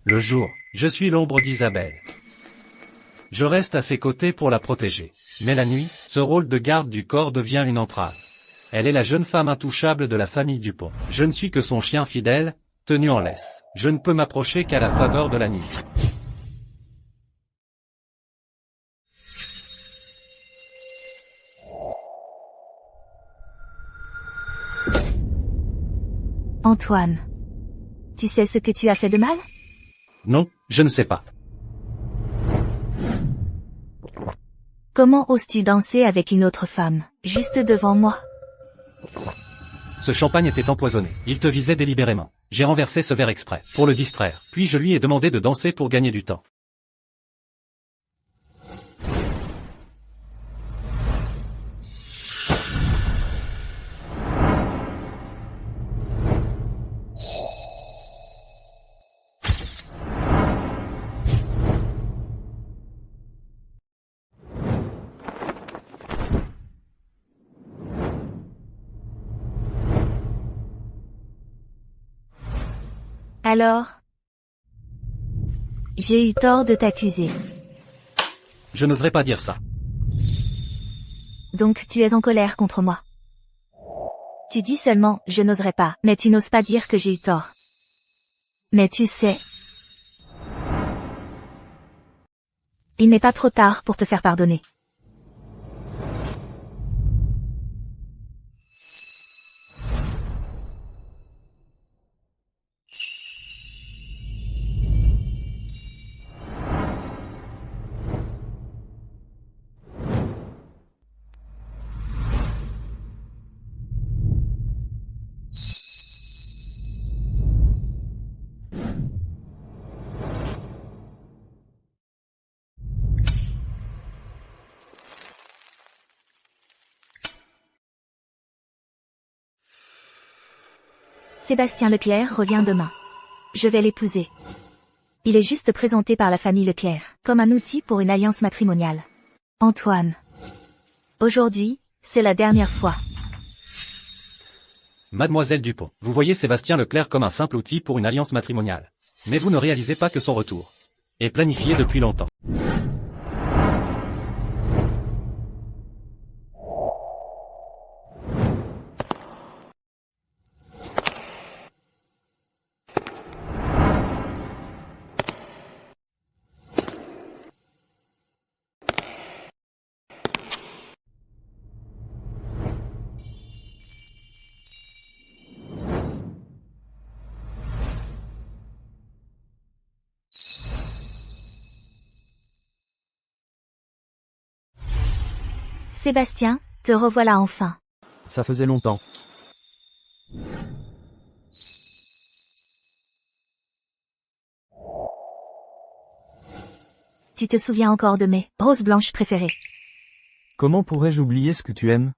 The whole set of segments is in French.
Le jour, je suis l'ombre d'Isabelle. Je reste à ses côtés pour la protéger. Mais la nuit, ce rôle de garde du corps devient une entrave. Elle est la jeune femme intouchable de la famille Dupont. Je ne suis que son chien fidèle, tenu en laisse. Je ne peux m'approcher qu'à la faveur de la nuit. Antoine. Tu sais ce que tu as fait de mal? Non, je ne sais pas. Comment oses-tu danser avec une autre femme, juste devant moi? Ce champagne était empoisonné. Il te visait délibérément. J'ai renversé ce verre exprès, pour le distraire. Puis je lui ai demandé de danser pour gagner du temps. Alors? J'ai eu tort de t'accuser. Je n'oserais pas dire ça. Donc tu es en colère contre moi. Tu dis seulement « je n'oserais pas », mais tu n'oses pas dire que j'ai eu tort. Mais tu sais, il n'est pas trop tard pour te faire pardonner. Sébastien Leclerc revient demain. Je vais l'épouser. Il est juste présenté par la famille Leclerc, comme un outil pour une alliance matrimoniale. Antoine. Aujourd'hui, c'est la dernière fois. Mademoiselle Dupont, vous voyez Sébastien Leclerc comme un simple outil pour une alliance matrimoniale. Mais vous ne réalisez pas que son retour est planifié depuis longtemps. Sébastien, te revoilà enfin. Ça faisait longtemps. Tu te souviens encore de mes roses blanches préférées. Comment pourrais-je oublier ce que tu aimes?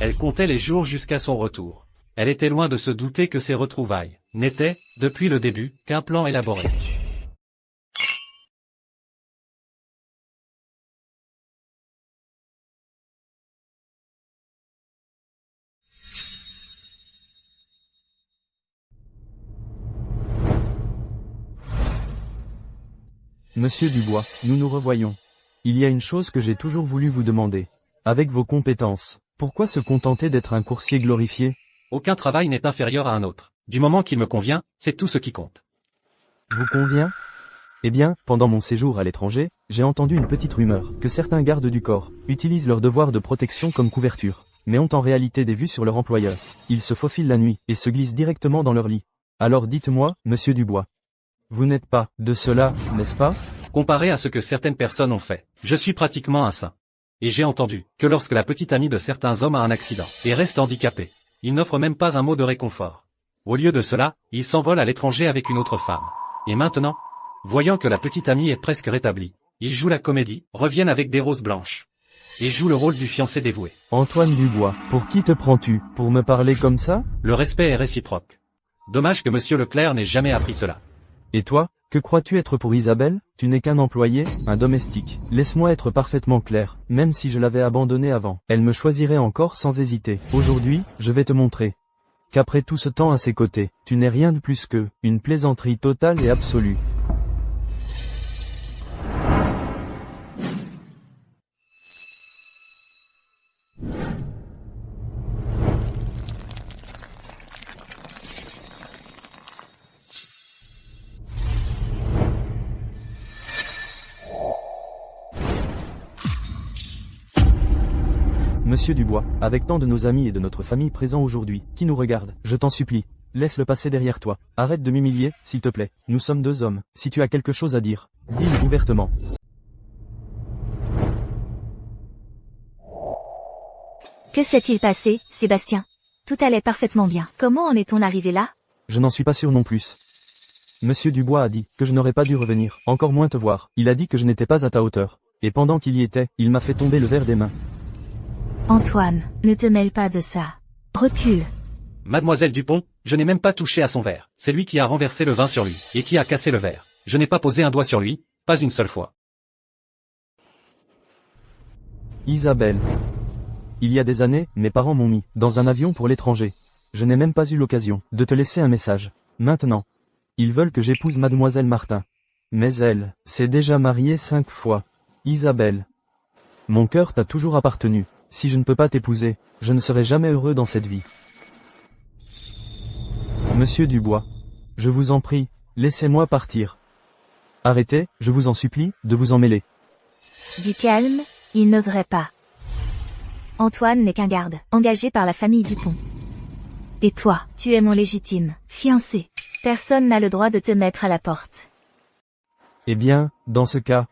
Elle comptait les jours jusqu'à son retour. Elle était loin de se douter que ces retrouvailles n'étaient, depuis le début, qu'un plan élaboré. Monsieur Dubois, nous nous revoyons. Il y a une chose que j'ai toujours voulu vous demander. Avec vos compétences, pourquoi se contenter d'être un coursier glorifié? Aucun travail n'est inférieur à un autre. Du moment qu'il me convient, c'est tout ce qui compte. Vous convient? Eh bien, pendant mon séjour à l'étranger, j'ai entendu une petite rumeur, que certains gardes du corps utilisent leur devoir de protection comme couverture, mais ont en réalité des vues sur leur employeur. Ils se faufilent la nuit, et se glissent directement dans leur lit. Alors dites-moi, monsieur Dubois. Vous n'êtes pas de cela, n'est-ce pas? Comparé à ce que certaines personnes ont fait, je suis pratiquement un saint. Et j'ai entendu que lorsque la petite amie de certains hommes a un accident et reste handicapée, il n'offre même pas un mot de réconfort. Au lieu de cela, il s'envole à l'étranger avec une autre femme. Et maintenant, voyant que la petite amie est presque rétablie, il joue la comédie, reviennent avec des roses blanches. Et joue le rôle du fiancé dévoué. Antoine Dubois, pour qui te prends-tu? Pour me parler comme ça? Le respect est réciproque. Dommage que monsieur Leclerc n'ait jamais appris cela. Et toi, Que crois-tu être pour Isabelle? Tu n'es qu'un employé, un domestique. Laisse-moi être parfaitement clair, même si je l'avais abandonnée avant, elle me choisirait encore sans hésiter. Aujourd'hui, je vais te montrer qu'après tout ce temps à ses côtés, tu n'es rien de plus que une plaisanterie totale et absolue. Monsieur Dubois, avec tant de nos amis et de notre famille présents aujourd'hui, qui nous regardent, je t'en supplie, laisse-le passer derrière toi. Arrête de m'humilier, s'il te plaît. Nous sommes deux hommes. Si tu as quelque chose à dire, dis-le ouvertement. Que s'est-il passé, Sébastien? Tout allait parfaitement bien. Comment en est-on arrivé là? Je n'en suis pas sûr non plus. Monsieur Dubois a dit que je n'aurais pas dû revenir, encore moins te voir. Il a dit que je n'étais pas à ta hauteur. Et pendant qu'il y était, il m'a fait tomber le verre des mains. Antoine, ne te mêle pas de ça. Recule. Mademoiselle Dupont, je n'ai même pas touché à son verre. C'est lui qui a renversé le vin sur lui, et qui a cassé le verre. Je n'ai pas posé un doigt sur lui, pas une seule fois. Isabelle. Il y a des années, mes parents m'ont mis dans un avion pour l'étranger. Je n'ai même pas eu l'occasion de te laisser un message. Maintenant, ils veulent que j'épouse mademoiselle Martin. Mais elle s'est déjà mariée 5 fois. Isabelle. Mon cœur t'a toujours appartenu. Si je ne peux pas t'épouser, je ne serai jamais heureux dans cette vie. Monsieur Dubois, je vous en prie, laissez-moi partir. Arrêtez, je vous en supplie, de vous en mêler. Du calme, il n'oserait pas. Antoine n'est qu'un garde, engagé par la famille Dupont. Et toi, tu es mon légitime fiancé. Personne n'a le droit de te mettre à la porte. Eh bien, dans ce cas,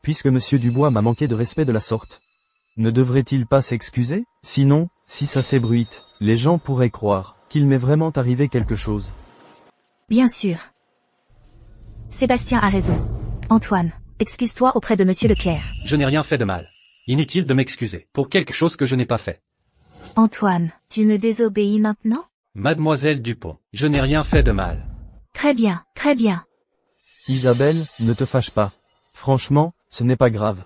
puisque Monsieur Dubois m'a manqué de respect de la sorte, ne devrait-il pas s'excuser? Sinon, si ça s'ébruite, les gens pourraient croire qu'il m'est vraiment arrivé quelque chose. Bien sûr. Sébastien a raison. Antoine, excuse-toi auprès de Monsieur Leclerc. Je n'ai rien fait de mal. Inutile de m'excuser pour quelque chose que je n'ai pas fait. Antoine, tu me désobéis maintenant? Mademoiselle Dupont, je n'ai rien fait de mal. Très bien, très bien. Isabelle, ne te fâche pas. Franchement, ce n'est pas grave.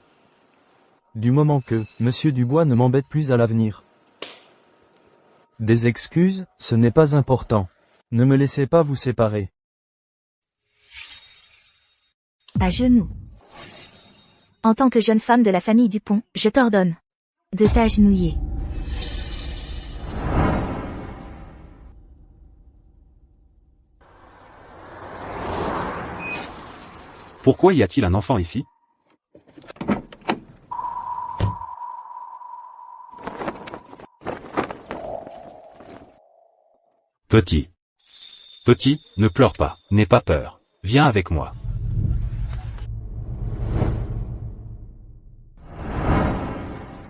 Du moment que Monsieur Dubois ne m'embête plus à l'avenir. Des excuses, ce n'est pas important. Ne me laissez pas vous séparer. À genoux. En tant que jeune femme de la famille Dupont, je t'ordonne de t'agenouiller. Pourquoi y a-t-il un enfant ici? Petit. Petit, ne pleure pas, n'aie pas peur. Viens avec moi.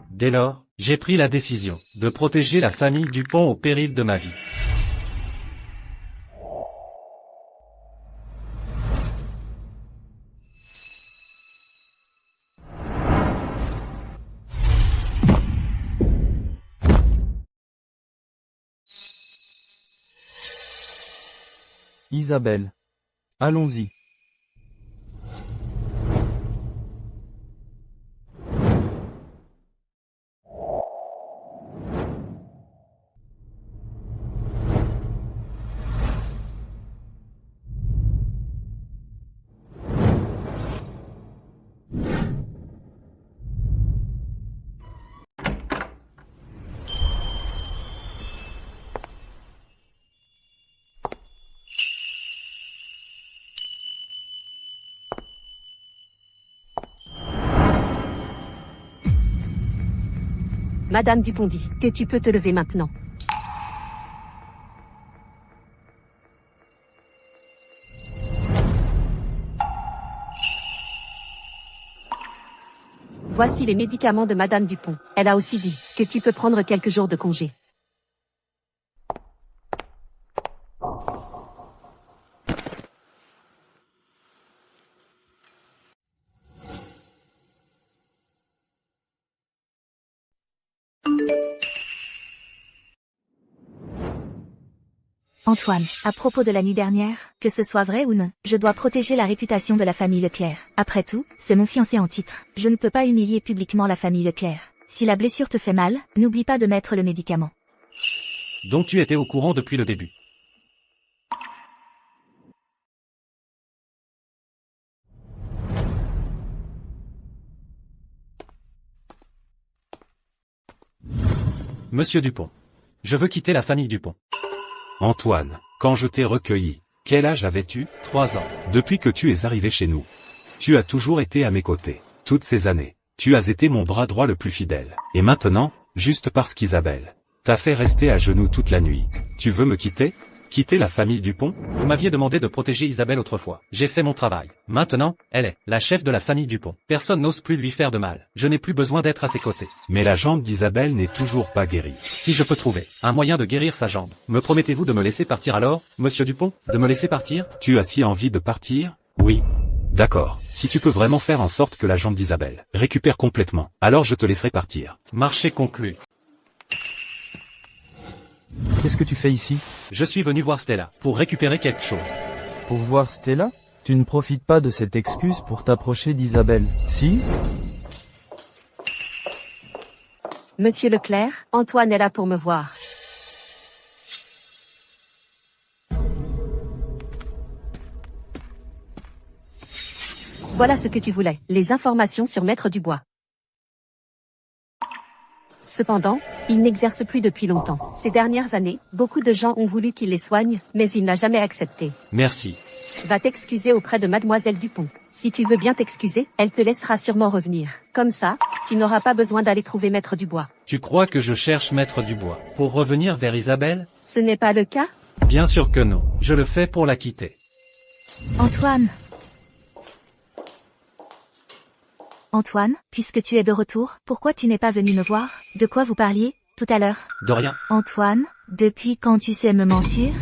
Dès lors, j'ai pris la décision de protéger la famille Dupont au péril de ma vie. Isabelle. Allons-y. Madame Dupont dit que tu peux te lever maintenant. Voici les médicaments de Madame Dupont. Elle a aussi dit que tu peux prendre quelques jours de congé. Antoine, à propos de la nuit dernière, que ce soit vrai ou non, je dois protéger la réputation de la famille Leclerc. Après tout, c'est mon fiancé en titre. Je ne peux pas humilier publiquement la famille Leclerc. Si la blessure te fait mal, n'oublie pas de mettre le médicament. Donc tu étais au courant depuis le début. Monsieur Dupont. Je veux quitter la famille Dupont. Antoine, quand je t'ai recueilli, quel âge avais-tu? 3 ans. Depuis que tu es arrivé chez nous. Tu as toujours été à mes côtés. Toutes ces années. Tu as été mon bras droit le plus fidèle. Et maintenant, juste parce qu'Isabelle t'a fait rester à genoux toute la nuit. Tu veux me quitter? Quitter la famille Dupont? Vous m'aviez demandé de protéger Isabelle autrefois. J'ai fait mon travail. Maintenant, elle est la chef de la famille Dupont. Personne n'ose plus lui faire de mal. Je n'ai plus besoin d'être à ses côtés. Mais la jambe d'Isabelle n'est toujours pas guérie. Si je peux trouver un moyen de guérir sa jambe, me promettez-vous de me laisser partir alors, monsieur Dupont? De me laisser partir? Tu as si envie de partir? Oui. D'accord. Si tu peux vraiment faire en sorte que la jambe d'Isabelle récupère complètement, alors je te laisserai partir. Marché conclu. Qu'est-ce que tu fais ici? Je suis venu voir Stella, pour récupérer quelque chose. Pour voir Stella? Tu ne profites pas de cette excuse pour t'approcher d'Isabelle, si? Monsieur Leclerc, Antoine est là pour me voir. Voilà ce que tu voulais, les informations sur Maître Dubois. Cependant, il n'exerce plus depuis longtemps. Ces dernières années, beaucoup de gens ont voulu qu'il les soigne, mais il n'a jamais accepté. Merci. Va t'excuser auprès de Mademoiselle Dupont. Si tu veux bien t'excuser, elle te laissera sûrement revenir. Comme ça, tu n'auras pas besoin d'aller trouver Maître Dubois. Tu crois que je cherche Maître Dubois pour revenir vers Isabelle? Ce n'est pas le cas? Bien sûr que non. Je le fais pour la quitter. Antoine. Antoine, puisque tu es de retour, pourquoi tu n'es pas venu me voir? De quoi vous parliez, tout à l'heure? De rien. Antoine, depuis quand tu sais me mentir?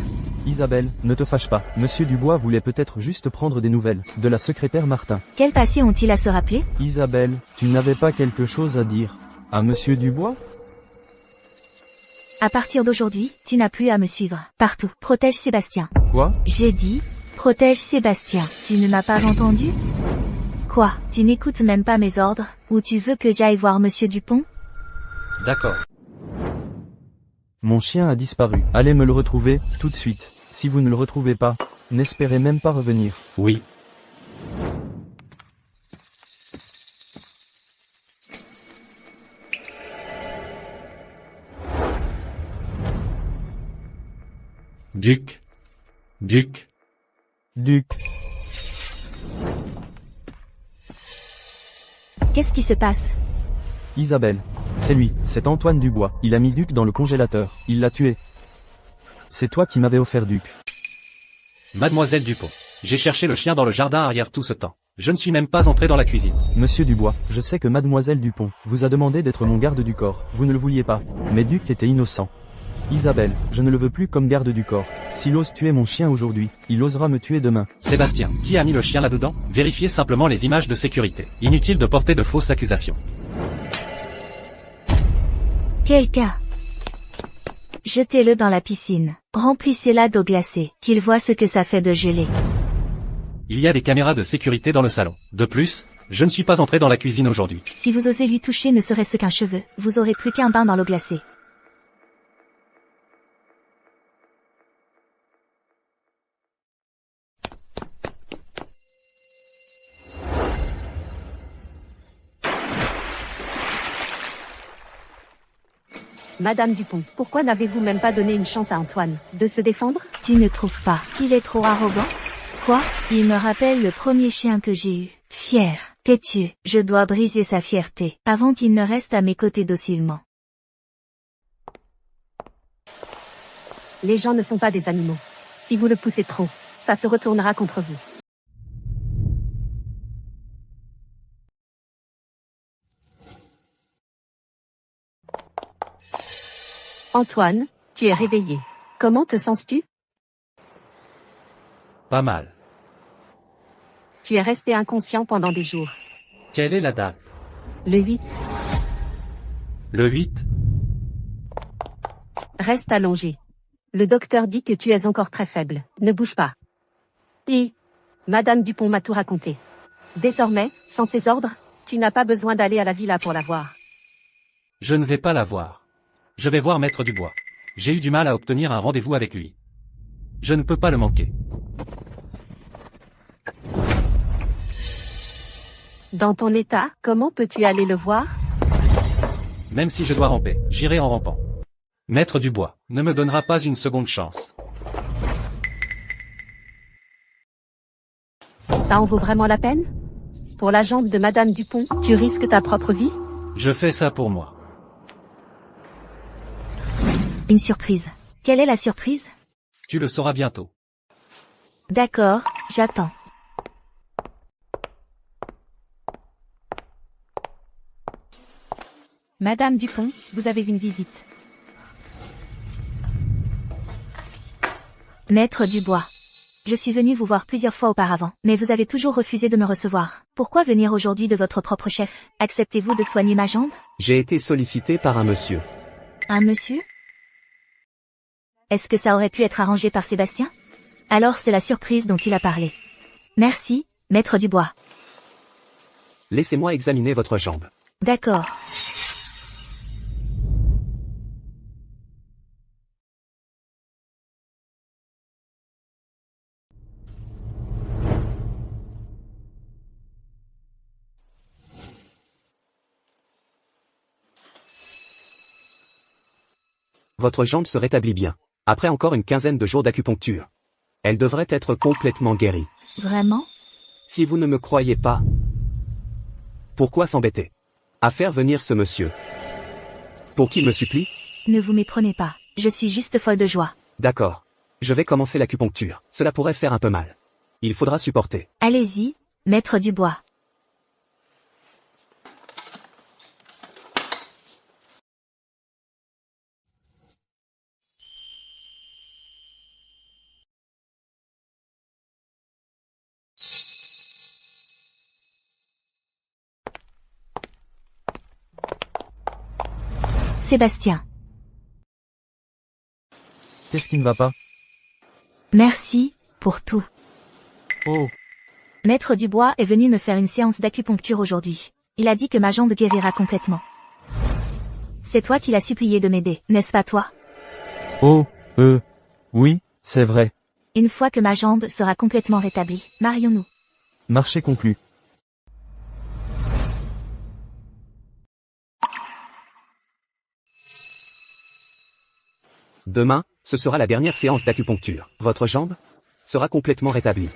Isabelle, ne te fâche pas. Monsieur Dubois voulait peut-être juste prendre des nouvelles de la secrétaire Martin. Quel passé ont-ils à se rappeler? Isabelle, tu n'avais pas quelque chose à dire à Monsieur Dubois? À partir d'aujourd'hui, tu n'as plus à me suivre. Partout. Protège Sébastien. Quoi? J'ai dit, protège Sébastien. Tu ne m'as pas entendu? Quoi? Tu n'écoutes même pas mes ordres, ou tu veux que j'aille voir Monsieur Dupont? D'accord. Mon chien a disparu. Allez me le retrouver, tout de suite. Si vous ne le retrouvez pas, n'espérez même pas revenir. Oui. Duc. Duc. Duc. Qu'est-ce qui se passe? Isabelle. C'est lui, c'est Antoine Dubois. Il a mis Duc dans le congélateur. Il l'a tué. C'est toi qui m'avais offert Duc. Mademoiselle Dupont. J'ai cherché le chien dans le jardin arrière tout ce temps. Je ne suis même pas entré dans la cuisine. Monsieur Dubois, je sais que Mademoiselle Dupont vous a demandé d'être mon garde du corps. Vous ne le vouliez pas. Mais Duc était innocent. Isabelle, je ne le veux plus comme garde du corps. S'il ose tuer mon chien aujourd'hui, il osera me tuer demain. Sébastien, qui a mis le chien là-dedans? Vérifiez simplement les images de sécurité. Inutile de porter de fausses accusations. Quelqu'un. Jetez-le dans la piscine. Remplissez-la d'eau glacée, qu'il voit ce que ça fait de geler. Il y a des caméras de sécurité dans le salon. De plus, je ne suis pas entré dans la cuisine aujourd'hui. Si vous osez lui toucher ne serait-ce qu'un cheveu, vous aurez plus qu'un bain dans l'eau glacée. Madame Dupont, pourquoi n'avez-vous même pas donné une chance à Antoine de se défendre? Tu ne trouves pas qu'il est trop arrogant? Quoi? Il me rappelle le premier chien que j'ai eu. Fier, têtu, je dois briser sa fierté, avant qu'il ne reste à mes côtés docilement. Les gens ne sont pas des animaux. Si vous le poussez trop, ça se retournera contre vous. Antoine, tu es réveillé. Comment te sens-tu? Pas mal. Tu es resté inconscient pendant des jours. Quelle est la date? Le 8. Le 8? Reste allongé. Le docteur dit que tu es encore très faible. Ne bouge pas. Et Madame Dupont m'a tout raconté. Désormais, sans ses ordres, tu n'as pas besoin d'aller à la villa pour la voir. Je ne vais pas la voir. Je vais voir Maître Dubois. J'ai eu du mal à obtenir un rendez-vous avec lui. Je ne peux pas le manquer. Dans ton état, comment peux-tu aller le voir? Même si je dois ramper, j'irai en rampant. Maître Dubois ne me donnera pas une seconde chance. Ça en vaut vraiment la peine? Pour la jambe de Madame Dupont, tu risques ta propre vie? Je fais ça pour moi. Une surprise. Quelle est la surprise? Tu le sauras bientôt. D'accord, j'attends. Madame Dupont, vous avez une visite. Maître Dubois. Je suis venu vous voir plusieurs fois auparavant, mais vous avez toujours refusé de me recevoir. Pourquoi venir aujourd'hui de votre propre chef? Acceptez-vous de soigner ma jambe? J'ai été sollicité par un monsieur. Un monsieur? Est-ce que ça aurait pu être arrangé par Sébastien? Alors c'est la surprise dont il a parlé. Merci, Maître Dubois. Laissez-moi examiner votre jambe. D'accord. Votre jambe se rétablit bien. Après encore une quinzaine de jours d'acupuncture. Elle devrait être complètement guérie. Vraiment? Si vous ne me croyez pas, pourquoi s'embêter à faire venir ce monsieur? Pour qu'il me supplie? Ne vous méprenez pas, je suis juste folle de joie. D'accord. Je vais commencer l'acupuncture. Cela pourrait faire un peu mal. Il faudra supporter. Allez-y, Maître Dubois. Sébastien. Qu'est-ce qui ne va pas? Merci, pour tout. Oh, Maître Dubois est venu me faire une séance d'acupuncture aujourd'hui. Il a dit que ma jambe guérira complètement. C'est toi qui l'as supplié de m'aider, n'est-ce pas toi? oh, oui, c'est vrai. Une fois que ma jambe sera complètement rétablie, marions-nous. Marché conclu. Demain, ce sera la dernière séance d'acupuncture. Votre jambe sera complètement rétablie.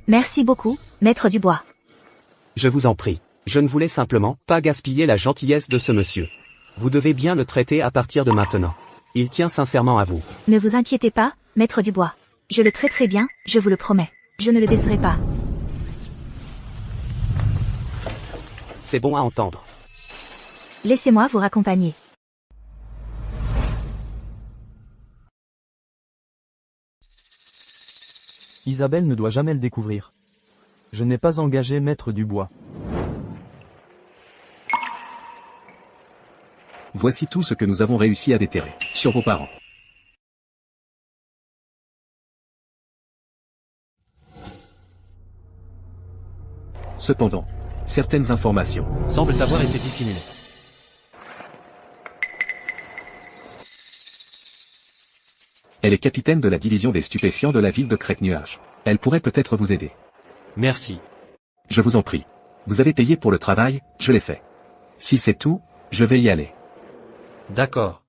Merci beaucoup, Maître Dubois. Je vous en prie. Je ne voulais simplement pas gaspiller la gentillesse de ce monsieur. Vous devez bien le traiter à partir de maintenant. Il tient sincèrement à vous. Ne vous inquiétez pas, Maître Dubois. Je le traiterai bien, je vous le promets. Je ne le décerai pas. C'est bon à entendre. Laissez-moi vous raccompagner. Isabelle ne doit jamais le découvrir. Je n'ai pas engagé Maître Dubois. Voici tout ce que nous avons réussi à déterrer sur vos parents. Cependant, certaines informations Semble avoir été dissimulé. Elle est capitaine de la division des stupéfiants de la ville de Crête-Nuage. Elle pourrait peut-être vous aider. Merci. Je vous en prie. Vous avez payé pour le travail, je l'ai fait. Si c'est tout, je vais y aller. D'accord.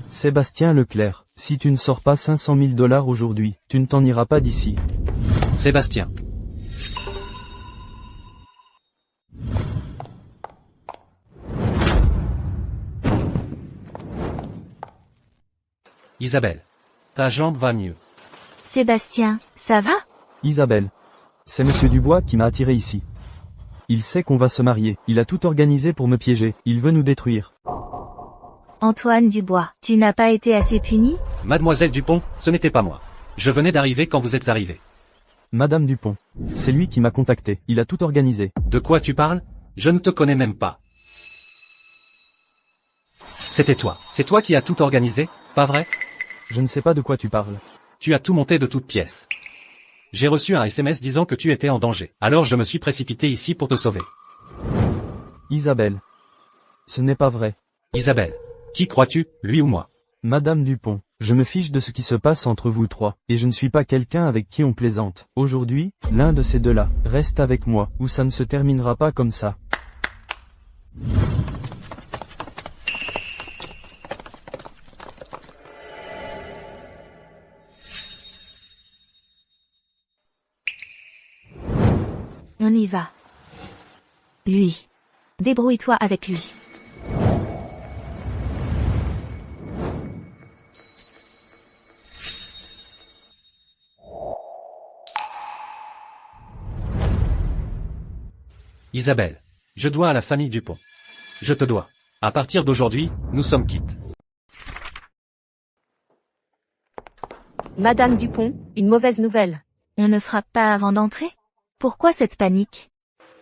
Sébastien Leclerc, si tu ne sors pas 500 000 $ aujourd'hui, tu ne t'en iras pas d'ici. Sébastien. Isabelle. Ta jambe va mieux. Sébastien, ça va? Isabelle. C'est Monsieur Dubois qui m'a attiré ici. Il sait qu'on va se marier, il a tout organisé pour me piéger, il veut nous détruire. Antoine Dubois, tu n'as pas été assez puni? Mademoiselle Dupont, ce n'était pas moi. Je venais d'arriver quand vous êtes arrivé. Madame Dupont. C'est lui qui m'a contacté, il a tout organisé. De quoi tu parles? Je ne te connais même pas. C'était toi. C'est toi qui as tout organisé, pas vrai? Je ne sais pas de quoi tu parles. Tu as tout monté de toutes pièces. J'ai reçu un SMS disant que tu étais en danger. Alors je me suis précipité ici pour te sauver. Isabelle. Ce n'est pas vrai. Isabelle. Qui crois-tu, lui ou moi? Madame Dupont, je me fiche de ce qui se passe entre vous trois, et je ne suis pas quelqu'un avec qui on plaisante. Aujourd'hui, l'un de ces deux-là reste avec moi, ou ça ne se terminera pas comme ça. On y va. Lui. Débrouille-toi avec lui. Isabelle. Je dois à la famille Dupont. Je te dois. À partir d'aujourd'hui, nous sommes quittes. Madame Dupont, une mauvaise nouvelle. On ne frappe pas avant d'entrer? Pourquoi cette panique?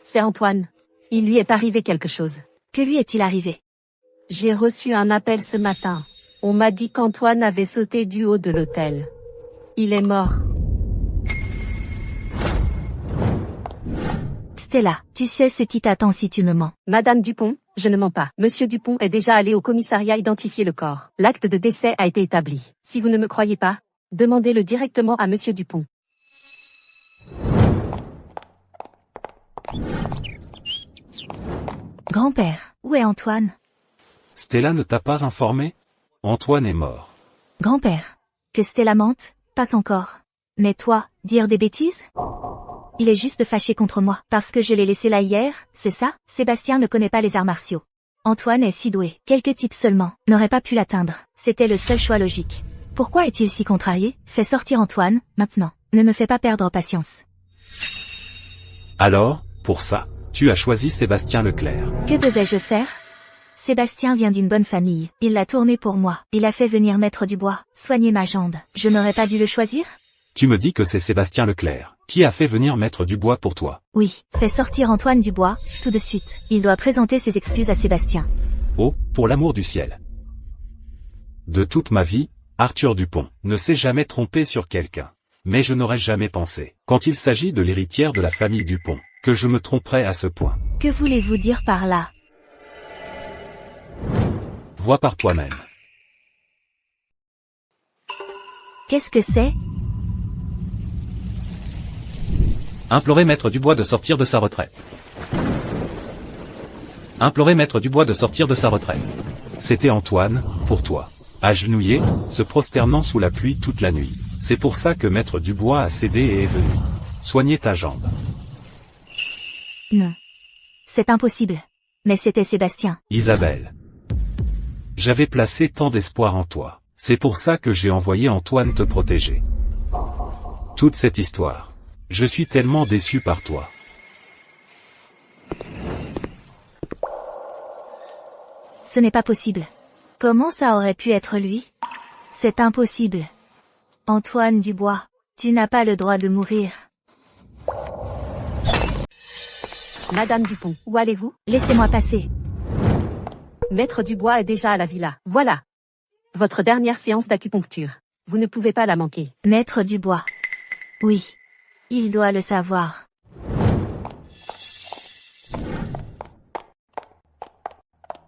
C'est Antoine. Il lui est arrivé quelque chose. Que lui est-il arrivé? J'ai reçu un appel ce matin. On m'a dit qu'Antoine avait sauté du haut de l'hôtel. Il est mort. Stella, tu sais ce qui t'attend si tu me mens. Madame Dupont, je ne mens pas. Monsieur Dupont est déjà allé au commissariat identifier le corps. L'acte de décès a été établi. Si vous ne me croyez pas, demandez-le directement à Monsieur Dupont. Grand-père, où est Antoine? Stella ne t'a pas informé? Antoine est mort. Grand-père. Que Stella mente? Pas encore. Mais toi, dire des bêtises? Il est juste fâché contre moi, parce que je l'ai laissé là hier, c'est ça? Sébastien ne connaît pas les arts martiaux. Antoine est si doué, quelques types seulement, n'auraient pas pu l'atteindre. C'était le seul choix logique. Pourquoi est-il si contrarié? Fais sortir Antoine, maintenant. Ne me fais pas perdre patience. Alors, pour ça, tu as choisi Sébastien Leclerc. Que devais-je faire? Sébastien vient d'une bonne famille. Il l'a tourné pour moi. Il a fait venir Maître Dubois, soigner ma jambe. Je n'aurais pas dû le choisir? Tu me dis que c'est Sébastien Leclerc qui a fait venir Maître Dubois pour toi. Oui, fais sortir Antoine Dubois, tout de suite. Il doit présenter ses excuses à Sébastien. Oh, pour l'amour du ciel. De toute ma vie, Arthur Dupont ne s'est jamais trompé sur quelqu'un. Mais je n'aurais jamais pensé, quand il s'agit de l'héritière de la famille Dupont, que je me tromperais à ce point. Que voulez-vous dire par là? Vois par toi-même. Qu'est-ce que c'est? Implorer Maître Dubois de sortir de sa retraite. Implorer Maître Dubois de sortir de sa retraite. C'était Antoine, pour toi. Agenouillé, se prosternant sous la pluie toute la nuit. C'est pour ça que Maître Dubois a cédé et est venu soigner ta jambe. Non. C'est impossible. Mais c'était Sébastien. Isabelle. J'avais placé tant d'espoir en toi. C'est pour ça que j'ai envoyé Antoine te protéger. Toute cette histoire. Je suis tellement déçu par toi. Ce n'est pas possible. Comment ça aurait pu être lui? C'est impossible. Antoine Dubois, tu n'as pas le droit de mourir. Madame Dupont, où allez-vous? Laissez-moi passer. Maître Dubois est déjà à la villa. Voilà. Votre dernière séance d'acupuncture. Vous ne pouvez pas la manquer. Maître Dubois. Oui. Il doit le savoir.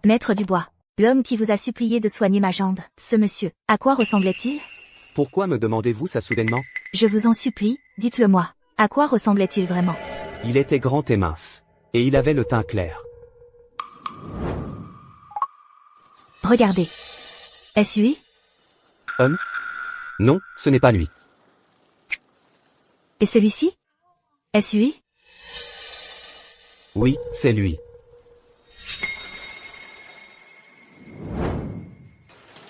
Maître Dubois. L'homme qui vous a supplié de soigner ma jambe. Ce monsieur. À quoi ressemblait-il? Pourquoi me demandez-vous ça soudainement? Je vous en supplie, dites-le-moi. À quoi ressemblait-il vraiment? Il était grand et mince. Et il avait le teint clair. Regardez. Est-ce lui? Non, ce n'est pas lui. Et celui-ci? Est-ce lui? Oui, c'est lui.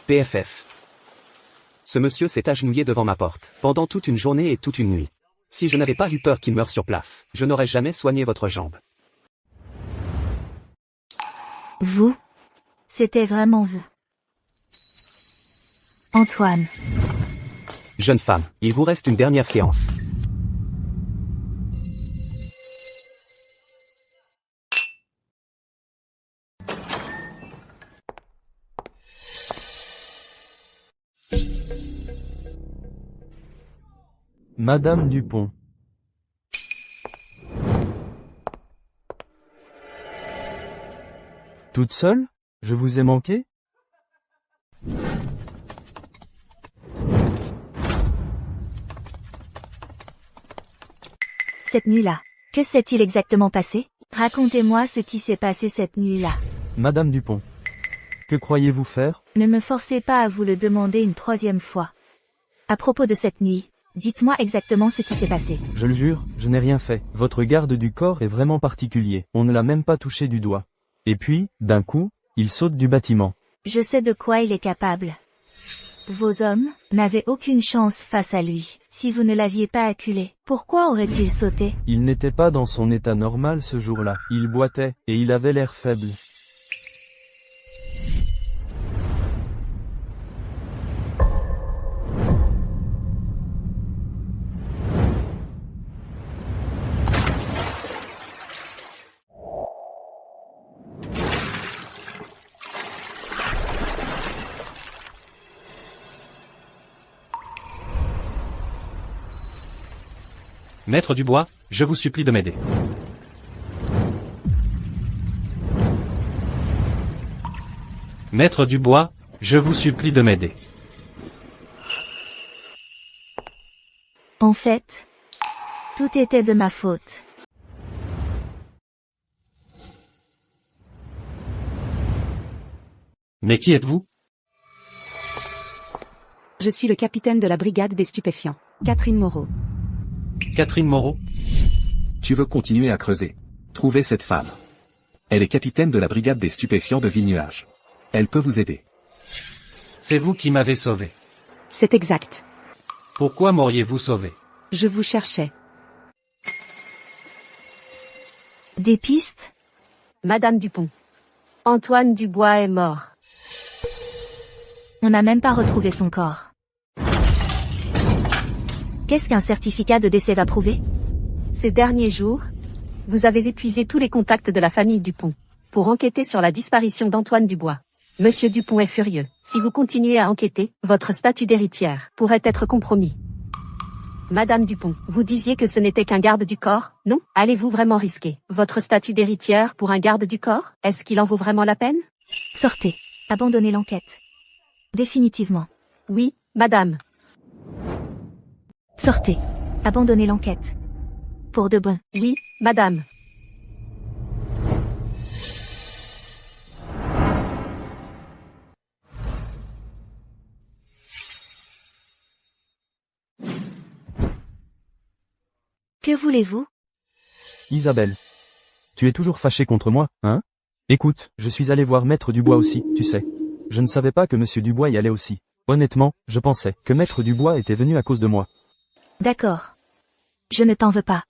PFF. Ce monsieur s'est agenouillé devant ma porte, pendant toute une journée et toute une nuit. Si je n'avais pas eu peur qu'il meure sur place, je n'aurais jamais soigné votre jambe. Vous? C'était vraiment vous. Antoine. Jeune femme, il vous reste une dernière séance. Madame Dupont. Toute seule? Je vous ai manqué? Cette nuit-là, que s'est-il exactement passé? Racontez-moi ce qui s'est passé cette nuit-là. Madame Dupont. Que croyez-vous faire? Ne me forcez pas à vous le demander une troisième fois. À propos de cette nuit, dites-moi exactement ce qui s'est passé. Je le jure, je n'ai rien fait. Votre garde du corps est vraiment particulier. On ne l'a même pas touché du doigt. Et puis, d'un coup, il saute du bâtiment. Je sais de quoi il est capable. Vos hommes n'avaient aucune chance face à lui. Si vous ne l'aviez pas acculé, pourquoi aurait-il sauté? Il n'était pas dans son état normal ce jour-là. Il boitait, et il avait l'air faible. Maître Dubois, je vous supplie de m'aider. Maître Dubois, je vous supplie de m'aider. En fait, tout était de ma faute. Mais qui êtes-vous? Je suis le capitaine de la brigade des stupéfiants, Catherine Moreau. Catherine Moreau? Tu veux continuer à creuser. Trouvez cette femme. Elle est capitaine de la brigade des stupéfiants de Ville-Nuage. Elle peut vous aider. C'est vous qui m'avez sauvé. C'est exact. Pourquoi m'auriez-vous sauvé? Je vous cherchais. Des pistes? Madame Dupont. Antoine Dubois est mort. On n'a même pas retrouvé son corps. Qu'est-ce qu'un certificat de décès va prouver? Ces derniers jours, vous avez épuisé tous les contacts de la famille Dupont pour enquêter sur la disparition d'Antoine Dubois. Monsieur Dupont est furieux. Si vous continuez à enquêter, votre statut d'héritière pourrait être compromis. Madame Dupont, vous disiez que ce n'était qu'un garde du corps, non? Allez-vous vraiment risquer votre statut d'héritière pour un garde du corps? Est-ce qu'il en vaut vraiment la peine? Sortez. Abandonnez l'enquête. Définitivement. Oui, madame. Sortez. Abandonnez l'enquête. Pour de bon. Oui, madame. Que voulez-vous? Isabelle. Tu es toujours fâchée contre moi, hein? Écoute, je suis allé voir Maître Dubois aussi, tu sais. Je ne savais pas que Monsieur Dubois y allait aussi. Honnêtement, je pensais que Maître Dubois était venu à cause de moi. D'accord. Je ne t'en veux pas.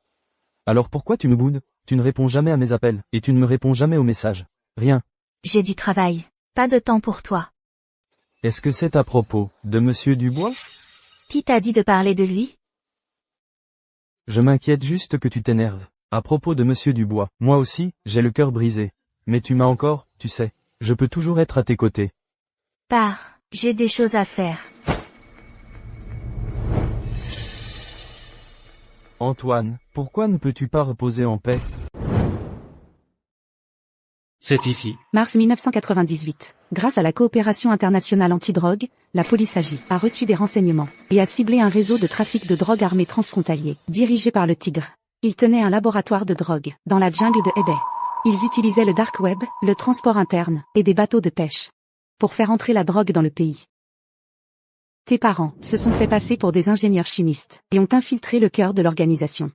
Alors pourquoi tu me boudes? Tu ne réponds jamais à mes appels, et tu ne me réponds jamais aux messages. Rien. J'ai du travail. Pas de temps pour toi. Est-ce que c'est à propos de Monsieur Dubois? Qui t'a dit de parler de lui? Je m'inquiète juste que tu t'énerves. À propos de Monsieur Dubois, moi aussi, j'ai le cœur brisé. Mais tu m'as encore, tu sais. Je peux toujours être à tes côtés. Pars. J'ai des choses à faire. Antoine, pourquoi ne peux-tu pas reposer en paix? C'est ici. Mars 1998. Grâce à la coopération internationale antidrogue, la police a reçu des renseignements et a ciblé un réseau de trafic de drogue armée transfrontalier, dirigé par le Tigre. Ils tenaient un laboratoire de drogue dans la jungle de Hebei. Ils utilisaient le dark web, le transport interne et des bateaux de pêche pour faire entrer la drogue dans le pays. Tes parents se sont fait passer pour des ingénieurs chimistes et ont infiltré le cœur de l'organisation.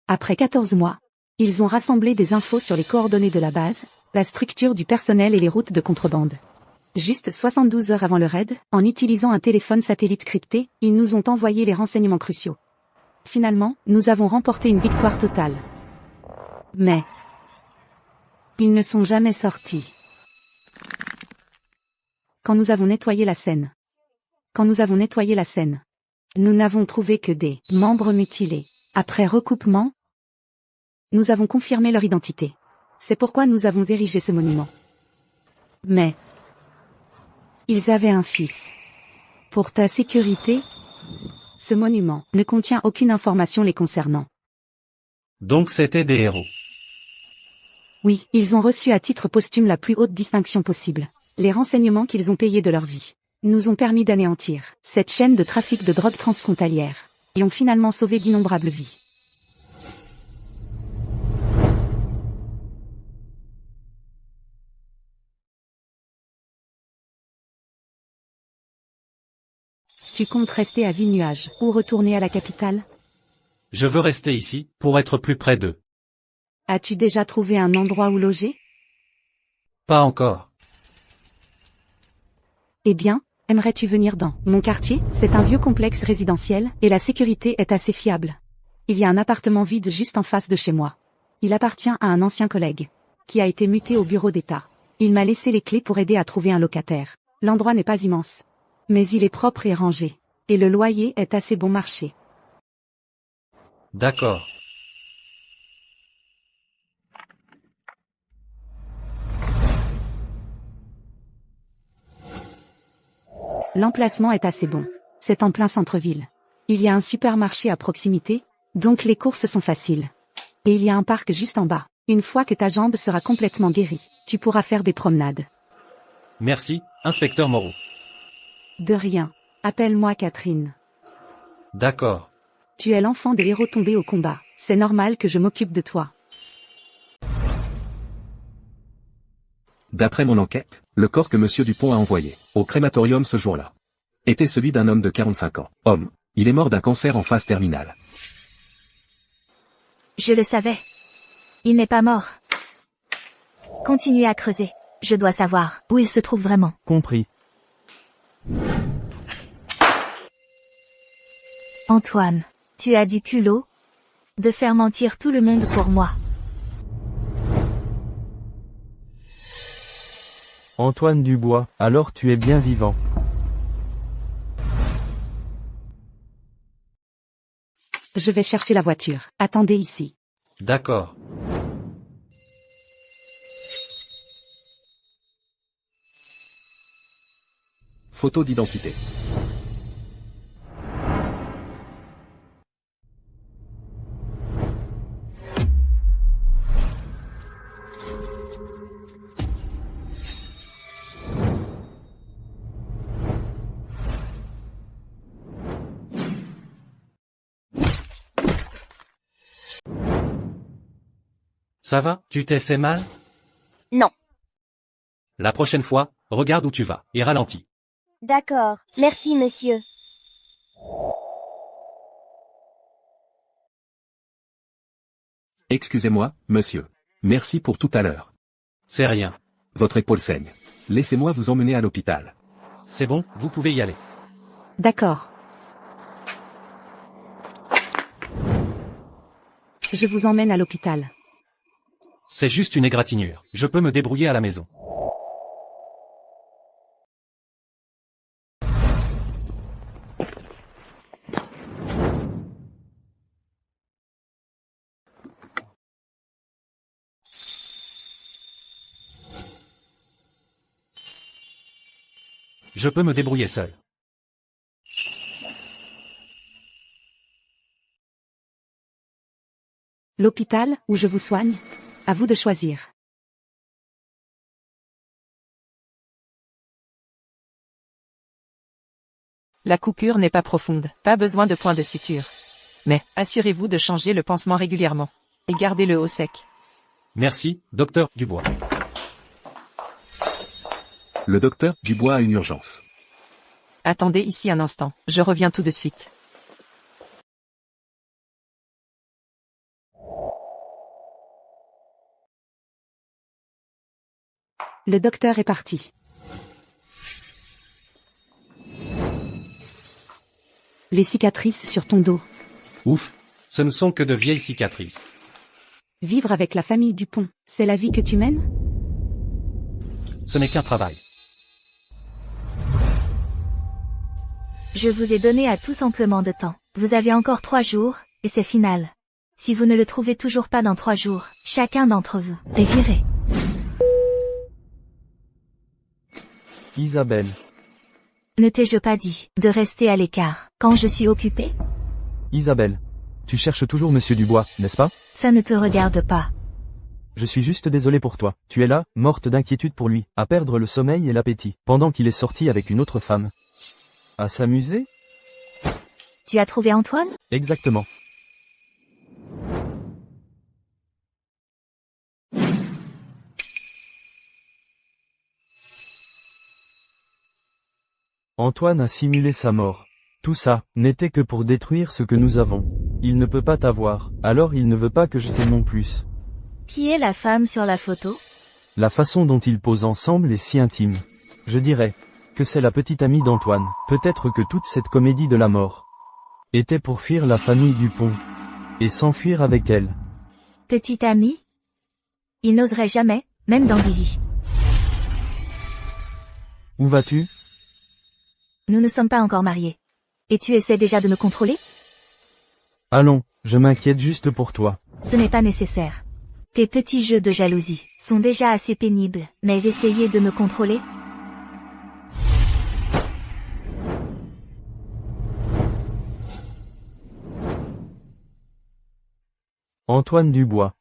Après 14 mois, ils ont rassemblé des infos sur les coordonnées de la base, la structure du personnel et les routes de contrebande. Juste 72 heures avant le raid, en utilisant un téléphone satellite crypté, ils nous ont envoyé les renseignements cruciaux. Finalement, nous avons remporté une victoire totale. Mais ils ne sont jamais sortis. Quand nous avons nettoyé la scène, quand nous avons nettoyé la scène. Nous n'avons trouvé que des membres mutilés. Après recoupement, nous avons confirmé leur identité. C'est pourquoi nous avons érigé ce monument. Mais ils avaient un fils. Pour ta sécurité, ce monument ne contient aucune information les concernant. Donc c'était des héros. Oui, ils ont reçu à titre posthume la plus haute distinction possible. Les renseignements qu'ils ont payés de leur vie nous ont permis d'anéantir cette chaîne de trafic de drogue transfrontalière et ont finalement sauvé d'innombrables vies. Tu comptes rester à Ville-Nuage ou retourner à la capitale? Je veux rester ici, pour être plus près d'eux. As-tu déjà trouvé un endroit où loger? Pas encore. Eh bien, aimerais-tu venir dans mon quartier? C'est un vieux complexe résidentiel, et la sécurité est assez fiable. Il y a un appartement vide juste en face de chez moi. Il appartient à un ancien collègue, qui a été muté au bureau d'État. Il m'a laissé les clés pour aider à trouver un locataire. L'endroit n'est pas immense, mais il est propre et rangé. Et le loyer est assez bon marché. D'accord. L'emplacement est assez bon. C'est en plein centre-ville. Il y a un supermarché à proximité, donc les courses sont faciles. Et il y a un parc juste en bas. Une fois que ta jambe sera complètement guérie, tu pourras faire des promenades. Merci, inspecteur Moreau. De rien. Appelle-moi Catherine. D'accord. Tu es l'enfant des héros tombés au combat. C'est normal que je m'occupe de toi. D'après mon enquête, le corps que Monsieur Dupont a envoyé au crématorium ce jour-là était celui d'un homme de 45 ans. Homme. Il est mort d'un cancer en phase terminale. Je le savais. Il n'est pas mort. Continuez à creuser. Je dois savoir où il se trouve vraiment. Compris. Antoine, tu as du culot de faire mentir tout le monde pour moi. Antoine Dubois, alors tu es bien vivant. Je vais chercher la voiture. Attendez ici. D'accord. Photo d'identité. Ça va, tu t'es fait mal? Non. La prochaine fois, regarde où tu vas, et ralentis. D'accord. Merci, monsieur. Excusez-moi, monsieur. Merci pour tout à l'heure. C'est rien. Votre épaule saigne. Laissez-moi vous emmener à l'hôpital. C'est bon, vous pouvez y aller. D'accord. Je vous emmène à l'hôpital. C'est juste une égratignure. Je peux me débrouiller à la maison. Je peux me débrouiller seul. L'hôpital, où je vous soigne? À vous de choisir. La coupure n'est pas profonde, pas besoin de point de suture. Mais, assurez-vous de changer le pansement régulièrement. Et gardez-le au sec. Merci, docteur Dubois. Le docteur Dubois a une urgence. Attendez ici un instant, je reviens tout de suite. Le docteur est parti. Les cicatrices sur ton dos. Ouf, ce ne sont que de vieilles cicatrices. Vivre avec la famille Dupont, c'est la vie que tu mènes? Ce n'est qu'un travail. Je vous ai donné à tous amplement de temps. Vous avez encore 3 jours, et c'est final. Si vous ne le trouvez toujours pas dans 3 jours, chacun d'entre vous est viré. Isabelle. Ne t'ai-je pas dit de rester à l'écart quand je suis occupée? Isabelle. Tu cherches toujours Monsieur Dubois, n'est-ce pas? Ça ne te regarde pas. Je suis juste désolé pour toi. Tu es là, morte d'inquiétude pour lui, à perdre le sommeil et l'appétit, pendant qu'il est sorti avec une autre femme. À s'amuser? Tu as trouvé Antoine? Exactement. Antoine a simulé sa mort. Tout ça n'était que pour détruire ce que nous avons. Il ne peut pas t'avoir, alors il ne veut pas que je t'aime non plus. Qui est la femme sur la photo? La façon dont ils posent ensemble est si intime. Je dirais que c'est la petite amie d'Antoine. Peut-être que toute cette comédie de la mort était pour fuir la famille Dupont et s'enfuir avec elle. Petite amie? Il n'oserait jamais, même dans Dilly. Où vas-tu? Nous ne sommes pas encore mariés. Et tu essaies déjà de me contrôler? Allons, je m'inquiète juste pour toi. Ce n'est pas nécessaire. Tes petits jeux de jalousie sont déjà assez pénibles, mais essayer de me contrôler? Antoine Dubois.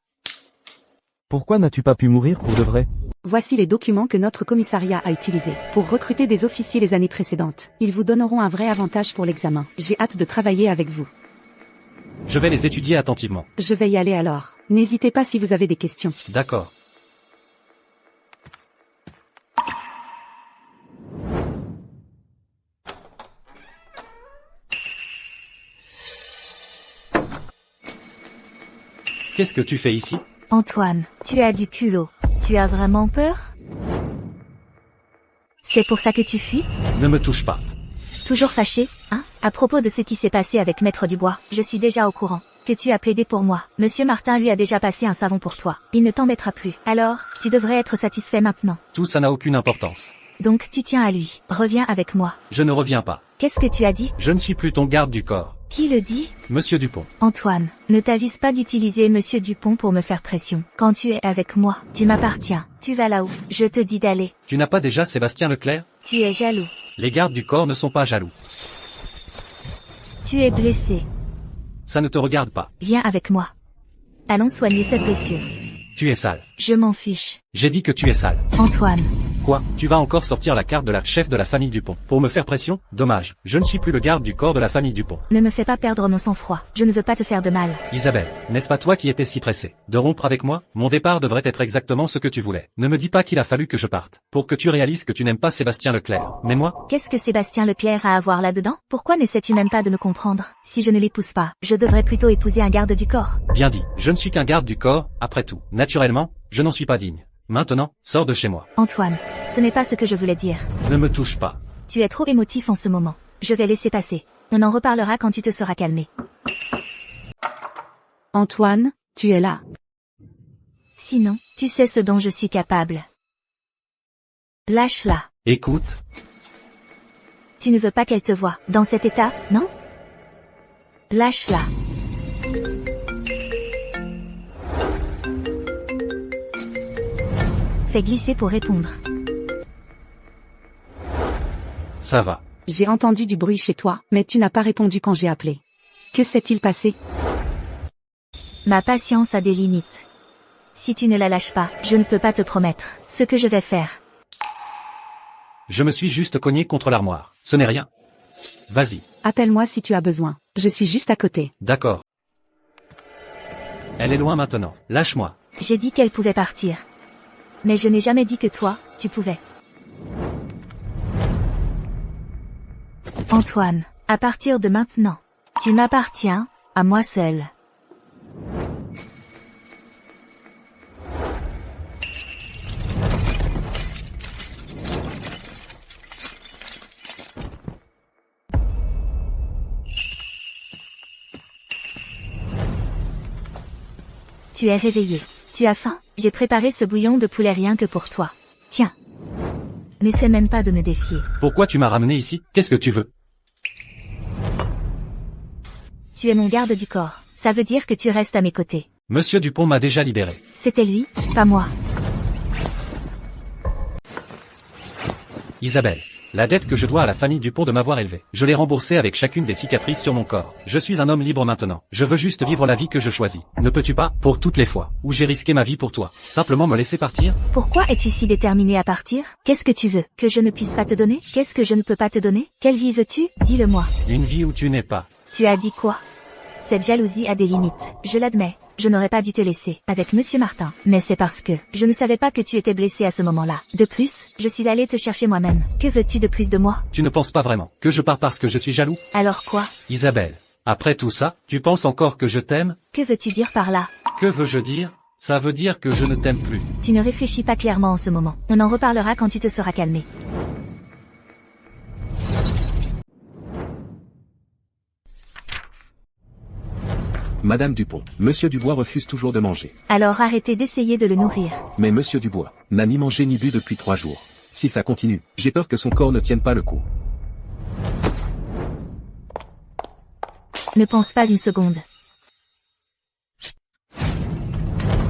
Pourquoi n'as-tu pas pu mourir pour de vrai? Voici les documents que notre commissariat a utilisés pour recruter des officiers les années précédentes. Ils vous donneront un vrai avantage pour l'examen. J'ai hâte de travailler avec vous. Je vais les étudier attentivement. Je vais y aller alors. N'hésitez pas si vous avez des questions. D'accord. Qu'est-ce que tu fais ici? Antoine, tu as du culot. Tu as vraiment peur? C'est pour ça que tu fuis? Ne me touche pas. Toujours fâché, hein? À propos de ce qui s'est passé avec Maître Dubois, je suis déjà au courant que tu as plaidé pour moi. Monsieur Martin lui a déjà passé un savon pour toi. Il ne t'embêtera plus. Alors, tu devrais être satisfait maintenant. Tout ça n'a aucune importance. Donc tu tiens à lui. Reviens avec moi. Je ne reviens pas. Qu'est-ce que tu as dit? Je ne suis plus ton garde du corps. Qui le dit? Monsieur Dupont. Antoine, ne t'avise pas d'utiliser Monsieur Dupont pour me faire pression. Quand tu es avec moi, tu m'appartiens. Tu vas là où je te dis d'aller. Tu n'as pas déjà Sébastien Leclerc? Tu es jaloux. Les gardes du corps ne sont pas jaloux. Tu es blessé. Ça ne te regarde pas. Viens avec moi. Allons soigner cette blessure. Tu es sale. Je m'en fiche. J'ai dit que tu es sale. Antoine. Quoi? Tu vas encore sortir la carte de la chef de la famille Dupont. Pour me faire pression? Dommage. Je ne suis plus le garde du corps de la famille Dupont. Ne me fais pas perdre mon sang-froid. Je ne veux pas te faire de mal. Isabelle, n'est-ce pas toi qui étais si pressée de rompre avec moi? Mon départ devrait être exactement ce que tu voulais. Ne me dis pas qu'il a fallu que je parte pour que tu réalises que tu n'aimes pas Sébastien Leclerc. Mais moi? Qu'est-ce que Sébastien Leclerc a à voir là-dedans? Pourquoi n'essaies-tu même pas de me comprendre? Si je ne l'épouse pas, je devrais plutôt épouser un garde du corps. Bien dit. Je ne suis qu'un garde du corps, après tout. Naturellement, je n'en suis pas digne. Maintenant, sors de chez moi. Antoine, ce n'est pas ce que je voulais dire. Ne me touche pas. Tu es trop émotif en ce moment. Je vais laisser passer. On en reparlera quand tu te seras calmé. Antoine, tu es là. Sinon, tu sais ce dont je suis capable. Lâche-la. Écoute. Tu ne veux pas qu'elle te voie dans cet état, non? Lâche-la. Fais glisser pour répondre. Ça va. J'ai entendu du bruit chez toi, mais tu n'as pas répondu quand j'ai appelé. Que s'est-il passé? Ma patience a des limites. Si tu ne la lâches pas, je ne peux pas te promettre ce que je vais faire. Je me suis juste cogné contre l'armoire. Ce n'est rien. Vas-y. Appelle-moi si tu as besoin. Je suis juste à côté. D'accord. Elle est loin maintenant. Lâche-moi. J'ai dit qu'elle pouvait partir. Mais je n'ai jamais dit que toi, tu pouvais. Antoine, à partir de maintenant, tu m'appartiens, à moi seul. Tu es réveillé. Tu as faim? J'ai préparé ce bouillon de poulet rien que pour toi. Tiens. N'essaie même pas de me défier. Pourquoi tu m'as ramené ici? Qu'est-ce que tu veux? Tu es mon garde du corps. Ça veut dire que tu restes à mes côtés. Monsieur Dupont m'a déjà libéré. C'était lui, pas moi. Isabelle. La dette que je dois à la famille Dupont de m'avoir élevé. Je l'ai remboursée avec chacune des cicatrices sur mon corps. Je suis un homme libre maintenant. Je veux juste vivre la vie que je choisis. Ne peux-tu pas, pour toutes les fois où j'ai risqué ma vie pour toi, simplement me laisser partir? Pourquoi es-tu si déterminé à partir? Qu'est-ce que tu veux? Que je ne puisse pas te donner? Qu'est-ce que je ne peux pas te donner? Quelle vie veux-tu? Dis-le-moi. Une vie où tu n'es pas. Tu as dit quoi? Cette jalousie a des limites, je l'admets. Je n'aurais pas dû te laisser avec Monsieur Martin. Mais c'est parce que je ne savais pas que tu étais blessé à ce moment-là. De plus, je suis allée te chercher moi-même. Que veux-tu de plus de moi? Tu ne penses pas vraiment que je pars parce que je suis jaloux? Alors quoi? Isabelle. Après tout ça, tu penses encore que je t'aime? Que veux-tu dire par là? Que veux-je dire? Ça veut dire que je ne t'aime plus. Tu ne réfléchis pas clairement en ce moment. On en reparlera quand tu te seras calmé. Madame Dupont, Monsieur Dubois refuse toujours de manger. Alors arrêtez d'essayer de le nourrir. Mais Monsieur Dubois n'a ni mangé ni bu depuis 3 jours. Si ça continue, j'ai peur que son corps ne tienne pas le coup. Ne pense pas une seconde.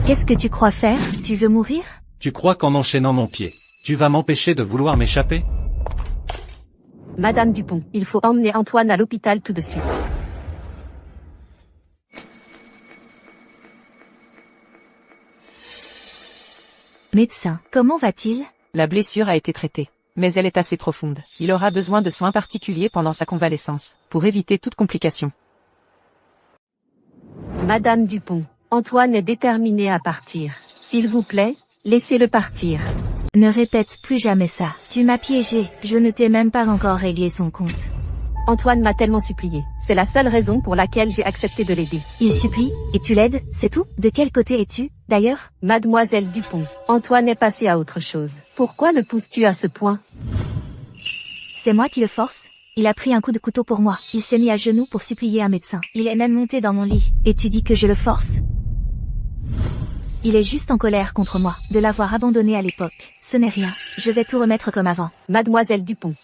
Qu'est-ce que tu crois faire? Tu veux mourir? Tu crois qu'en enchaînant mon pied, tu vas m'empêcher de vouloir m'échapper? Madame Dupont, il faut emmener Antoine à l'hôpital tout de suite. Médecin, comment va-t-il? La blessure a été traitée, mais elle est assez profonde. Il aura besoin de soins particuliers pendant sa convalescence, pour éviter toute complication. Madame Dupont, Antoine est déterminé à partir. S'il vous plaît, laissez-le partir. Ne répète plus jamais ça. Tu m'as piégé. Je ne t'ai même pas encore réglé son compte. Antoine m'a tellement supplié. C'est la seule raison pour laquelle j'ai accepté de l'aider. Il supplie, et tu l'aides, c'est tout? De quel côté es-tu, d'ailleurs? Mademoiselle Dupont, Antoine est passé à autre chose. Pourquoi le pousses-tu à ce point? C'est moi qui le force. Il a pris un coup de couteau pour moi. Il s'est mis à genoux pour supplier un médecin. Il est même monté dans mon lit. Et tu dis que je le force? Il est juste en colère contre moi, de l'avoir abandonné à l'époque. Ce n'est rien. Je vais tout remettre comme avant. Mademoiselle Dupont,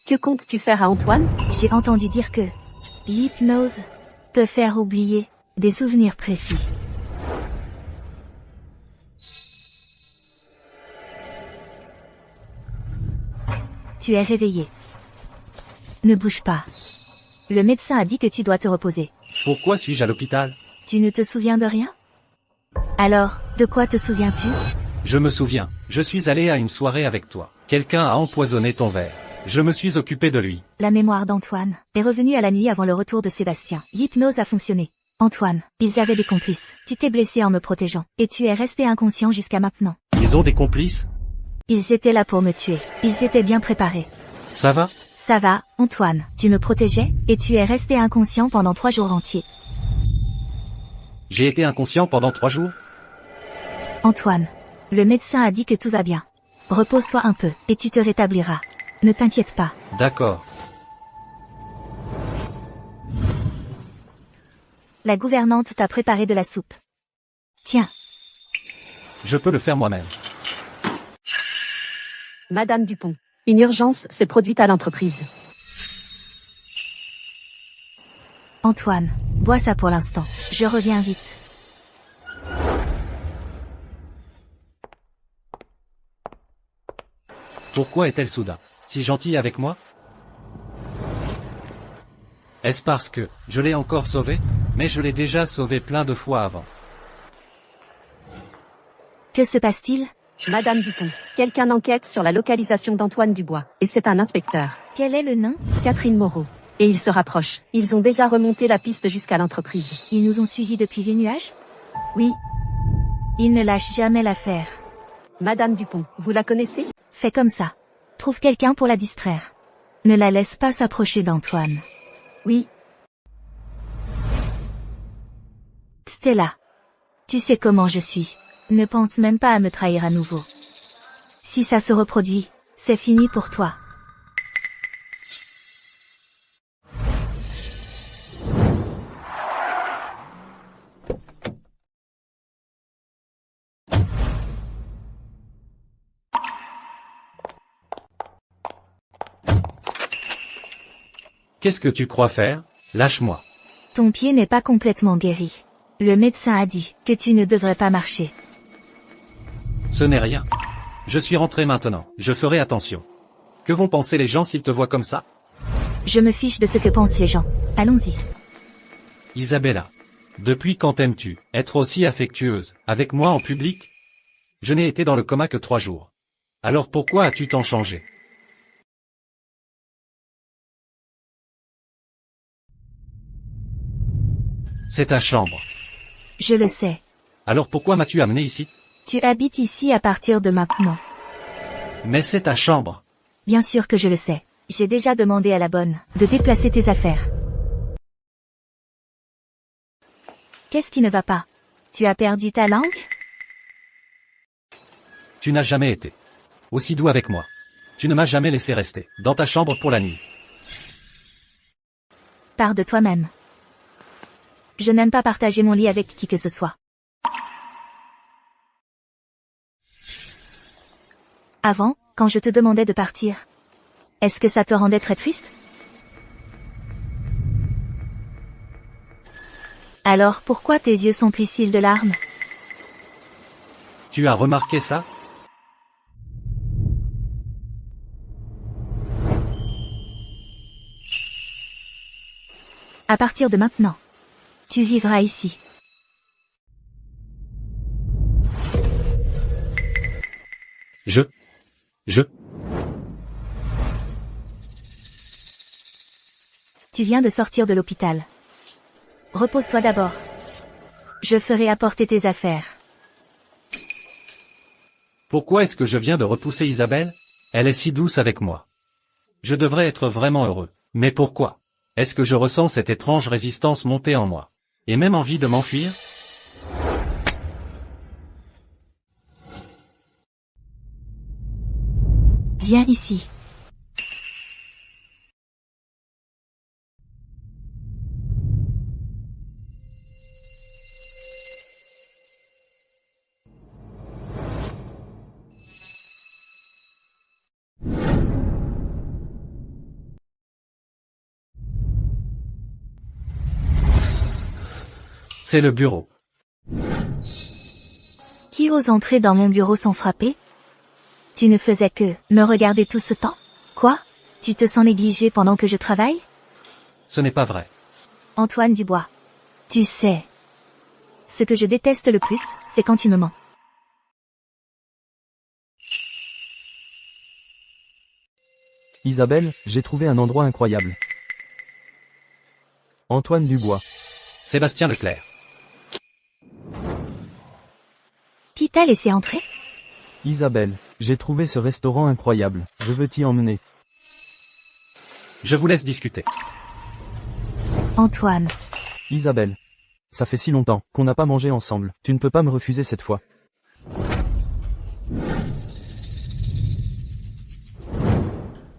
que comptes-tu faire à Antoine? J'ai entendu dire que l'hypnose peut faire oublier des souvenirs précis. Tu es réveillé. Ne bouge pas. Le médecin a dit que tu dois te reposer. Pourquoi suis-je à l'hôpital? Tu ne te souviens de rien? Alors, de quoi te souviens-tu? Je me souviens, je suis allé à une soirée avec toi. Quelqu'un a empoisonné ton verre. Je me suis occupé de lui. La mémoire d'Antoine est revenue à la nuit avant le retour de Sébastien. L'hypnose a fonctionné. Antoine, ils avaient des complices. Tu t'es blessé en me protégeant. Et tu es resté inconscient jusqu'à maintenant. Ils ont des complices? Ils étaient là pour me tuer. Ils étaient bien préparés. Ça va? Ça va, Antoine. Tu me protégeais, et tu es resté inconscient pendant 3 jours entiers. J'ai été inconscient pendant 3 jours? Antoine, le médecin a dit que tout va bien. Repose-toi un peu, et tu te rétabliras. Ne t'inquiète pas. D'accord. La gouvernante t'a préparé de la soupe. Tiens. Je peux le faire moi-même. Madame Dupont, une urgence s'est produite à l'entreprise. Antoine, bois ça pour l'instant. Je reviens vite. Pourquoi est-elle soudain si gentille avec moi? Est-ce parce que je l'ai encore sauvé? Mais je l'ai déjà sauvé plein de fois avant. Que se passe-t-il? Madame Dupont, quelqu'un enquête sur la localisation d'Antoine Dubois, et c'est un inspecteur. Quel est le nom? Catherine Moreau. Et ils se rapprochent. Ils ont déjà remonté la piste jusqu'à l'entreprise. Ils nous ont suivis depuis Villeneuve? Oui. Ils ne lâchent jamais l'affaire. Madame Dupont, vous la connaissez? Fais comme ça. Trouve quelqu'un pour la distraire. Ne la laisse pas s'approcher d'Antoine. Oui. Stella. Tu sais comment je suis. Ne pense même pas à me trahir à nouveau. Si ça se reproduit, c'est fini pour toi. Qu'est-ce que tu crois faire? Lâche-moi. Ton pied n'est pas complètement guéri. Le médecin a dit que tu ne devrais pas marcher. Ce n'est rien. Je suis rentré maintenant. Je ferai attention. Que vont penser les gens s'ils te voient comme ça? Je me fiche de ce que pensent les gens. Allons-y. Isabella. Depuis quand aimes-tu être aussi affectueuse avec moi en public? Je n'ai été dans le coma que 3 jours. Alors pourquoi as-tu tant changé? C'est ta chambre. Je le sais. Alors pourquoi m'as-tu amené ici? Tu habites ici à partir de maintenant. Mais c'est ta chambre. Bien sûr que je le sais. J'ai déjà demandé à la bonne de déplacer tes affaires. Qu'est-ce qui ne va pas? Tu as perdu ta langue? Tu n'as jamais été aussi doux avec moi. Tu ne m'as jamais laissé rester dans ta chambre pour la nuit. Pars de toi-même. Je n'aime pas partager mon lit avec qui que ce soit. Avant, quand je te demandais de partir, est-ce que ça te rendait très triste? Alors pourquoi tes yeux s'emplissent-ils de larmes? Tu as remarqué ça? À partir de maintenant, tu vivras ici. Tu viens de sortir de l'hôpital. Repose-toi d'abord. Je ferai apporter tes affaires. Pourquoi est-ce que je viens de repousser Isabelle? Elle est si douce avec moi. Je devrais être vraiment heureux. Mais pourquoi est-ce que je ressens cette étrange résistance monter en moi? Et même envie de m'enfuir? Viens ici. C'est le bureau. Qui ose entrer dans mon bureau sans frapper? Tu ne faisais que me regarder tout ce temps? Quoi? Tu te sens négligé pendant que je travaille? Ce n'est pas vrai. Antoine Dubois. Tu sais. Ce que je déteste le plus, c'est quand tu me mens. Isabelle, j'ai trouvé un endroit incroyable. Antoine Dubois. Sébastien Leclerc. Qui t'a laissé entrer? Isabelle, j'ai trouvé ce restaurant incroyable. Je veux t'y emmener. Je vous laisse discuter. Antoine. Isabelle. Ça fait si longtemps qu'on n'a pas mangé ensemble. Tu ne peux pas me refuser cette fois.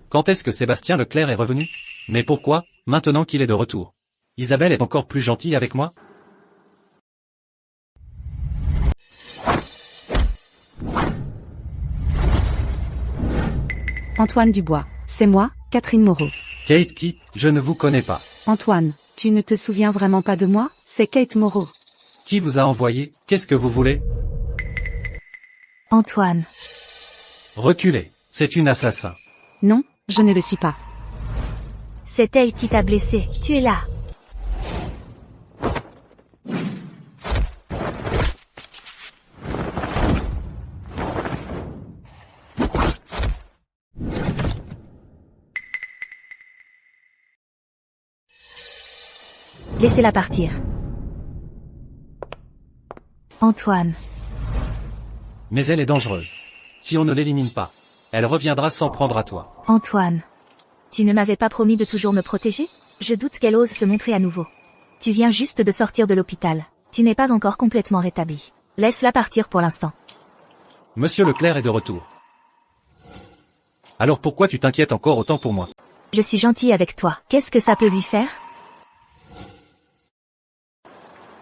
Quand est-ce que Sébastien Leclerc est revenu? Mais pourquoi, maintenant qu'il est de retour? Isabelle est encore plus gentille avec moi? Antoine Dubois. C'est moi, Catherine Moreau. Kate qui? Je ne vous connais pas. Antoine, tu ne te souviens vraiment pas de moi? C'est Kate Moreau. Qui vous a envoyé? Qu'est-ce que vous voulez? Antoine. Reculez. C'est une assassin. Non, je ne le suis pas. C'est elle qui t'a blessé. Tu es là. Laissez-la partir. Antoine. Mais elle est dangereuse. Si on ne l'élimine pas, elle reviendra s'en prendre à toi. Antoine. Tu ne m'avais pas promis de toujours me protéger? Je doute qu'elle ose se montrer à nouveau. Tu viens juste de sortir de l'hôpital. Tu n'es pas encore complètement rétabli. Laisse-la partir pour l'instant. Monsieur Leclerc est de retour. Alors pourquoi tu t'inquiètes encore autant pour moi? Je suis gentil avec toi. Qu'est-ce que ça peut lui faire?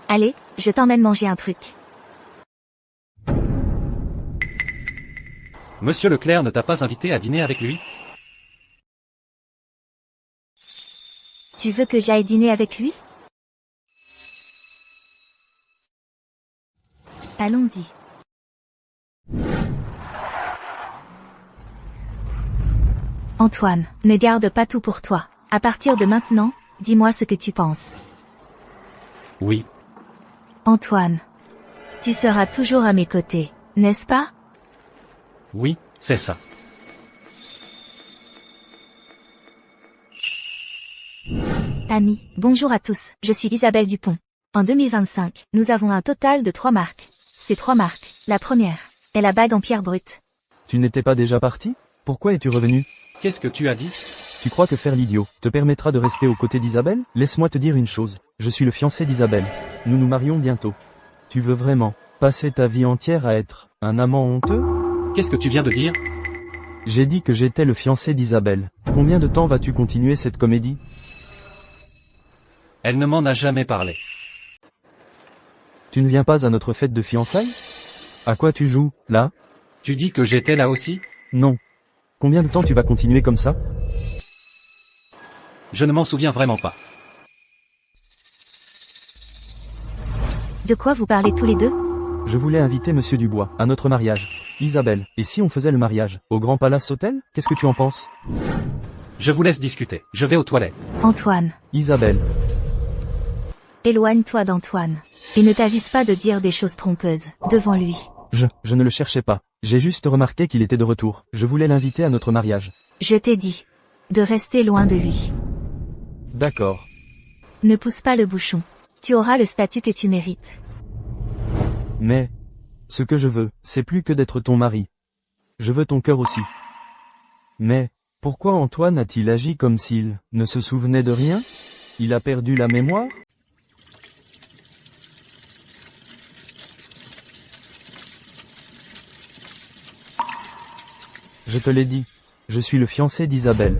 Allez, je t'emmène manger un truc. Monsieur Leclerc ne t'a pas invité à dîner avec lui? Tu veux que j'aille dîner avec lui? Allons-y. Antoine, ne garde pas tout pour toi. À partir de maintenant, dis-moi ce que tu penses. Oui, Antoine, tu seras toujours à mes côtés, n'est-ce pas? oui, c'est ça. Amis, bonjour à tous, je suis Isabelle Dupont. En 2025, nous avons un total de 3 marques. Ces 3 marques, la première, est la bague en pierre brute. Tu n'étais pas déjà parti? Pourquoi es-tu revenu? Qu'est-ce que tu as dit? Tu crois que faire l'idiot te permettra de rester aux côtés d'Isabelle? Laisse-moi te dire une chose, je suis le fiancé d'Isabelle. Nous nous marions bientôt. Tu veux vraiment passer ta vie entière à être un amant honteux? Qu'est-ce que tu viens de dire? J'ai dit que j'étais le fiancé d'Isabelle. Combien de temps vas-tu continuer cette comédie? Elle ne m'en a jamais parlé. Tu ne viens pas à notre fête de fiançailles? À quoi tu joues, là? Tu dis que j'étais là aussi? Non. Combien de temps tu vas continuer comme ça? Je ne m'en souviens vraiment pas. De quoi vous parlez tous les deux? Je voulais inviter Monsieur Dubois à notre mariage. Isabelle, et si on faisait le mariage au Grand Palace Hotel? Qu'est-ce que tu en penses? Je vous laisse discuter. Je vais aux toilettes. Antoine, Isabelle, éloigne-toi d'Antoine. Et ne t'avise pas de dire des choses trompeuses, devant lui. je ne le cherchais pas. J'ai juste remarqué qu'il était de retour. Je voulais l'inviter à notre mariage. Je t'ai dit de rester loin de lui. D'accord. Ne pousse pas le bouchon. Tu auras le statut que tu mérites. Mais, ce que je veux, c'est plus que d'être ton mari. Je veux ton cœur aussi. Mais, pourquoi Antoine a-t-il agi comme s'il ne se souvenait de rien? Il a perdu la mémoire? Je te l'ai dit, je suis le fiancé d'Isabelle.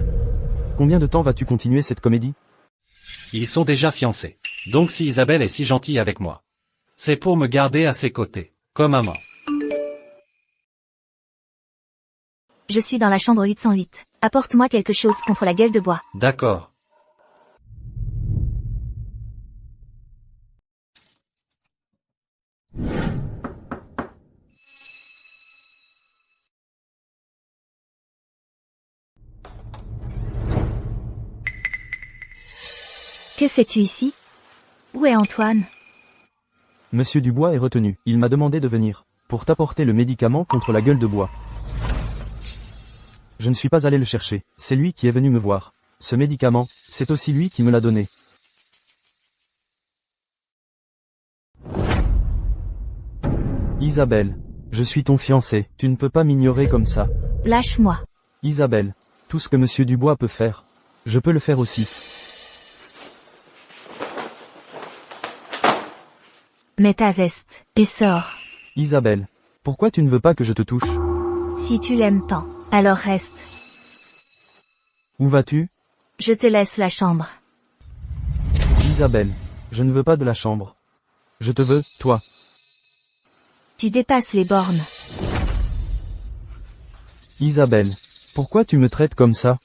Combien de temps vas-tu continuer cette comédie? Ils sont déjà fiancés. Donc si Isabelle est si gentille avec moi, c'est pour me garder à ses côtés, comme amant. Je suis dans la chambre 808. Apporte-moi quelque chose contre la gueule de bois. D'accord. Que fais-tu ici? Où est Antoine? Monsieur Dubois est retenu. Il m'a demandé de venir pour t'apporter le médicament contre la gueule de bois. Je ne suis pas allé le chercher. C'est lui qui est venu me voir. Ce médicament, c'est aussi lui qui me l'a donné. Isabelle, je suis ton fiancé. Tu ne peux pas m'ignorer comme ça. Lâche-moi. Isabelle, tout ce que Monsieur Dubois peut faire, je peux le faire aussi. Mets ta veste, et sors. Isabelle, pourquoi tu ne veux pas que je te touche? Si tu l'aimes tant, alors reste. Où vas-tu? Je te laisse la chambre. Isabelle, je ne veux pas de la chambre. Je te veux, toi. Tu dépasses les bornes. Isabelle, pourquoi tu me traites comme ça?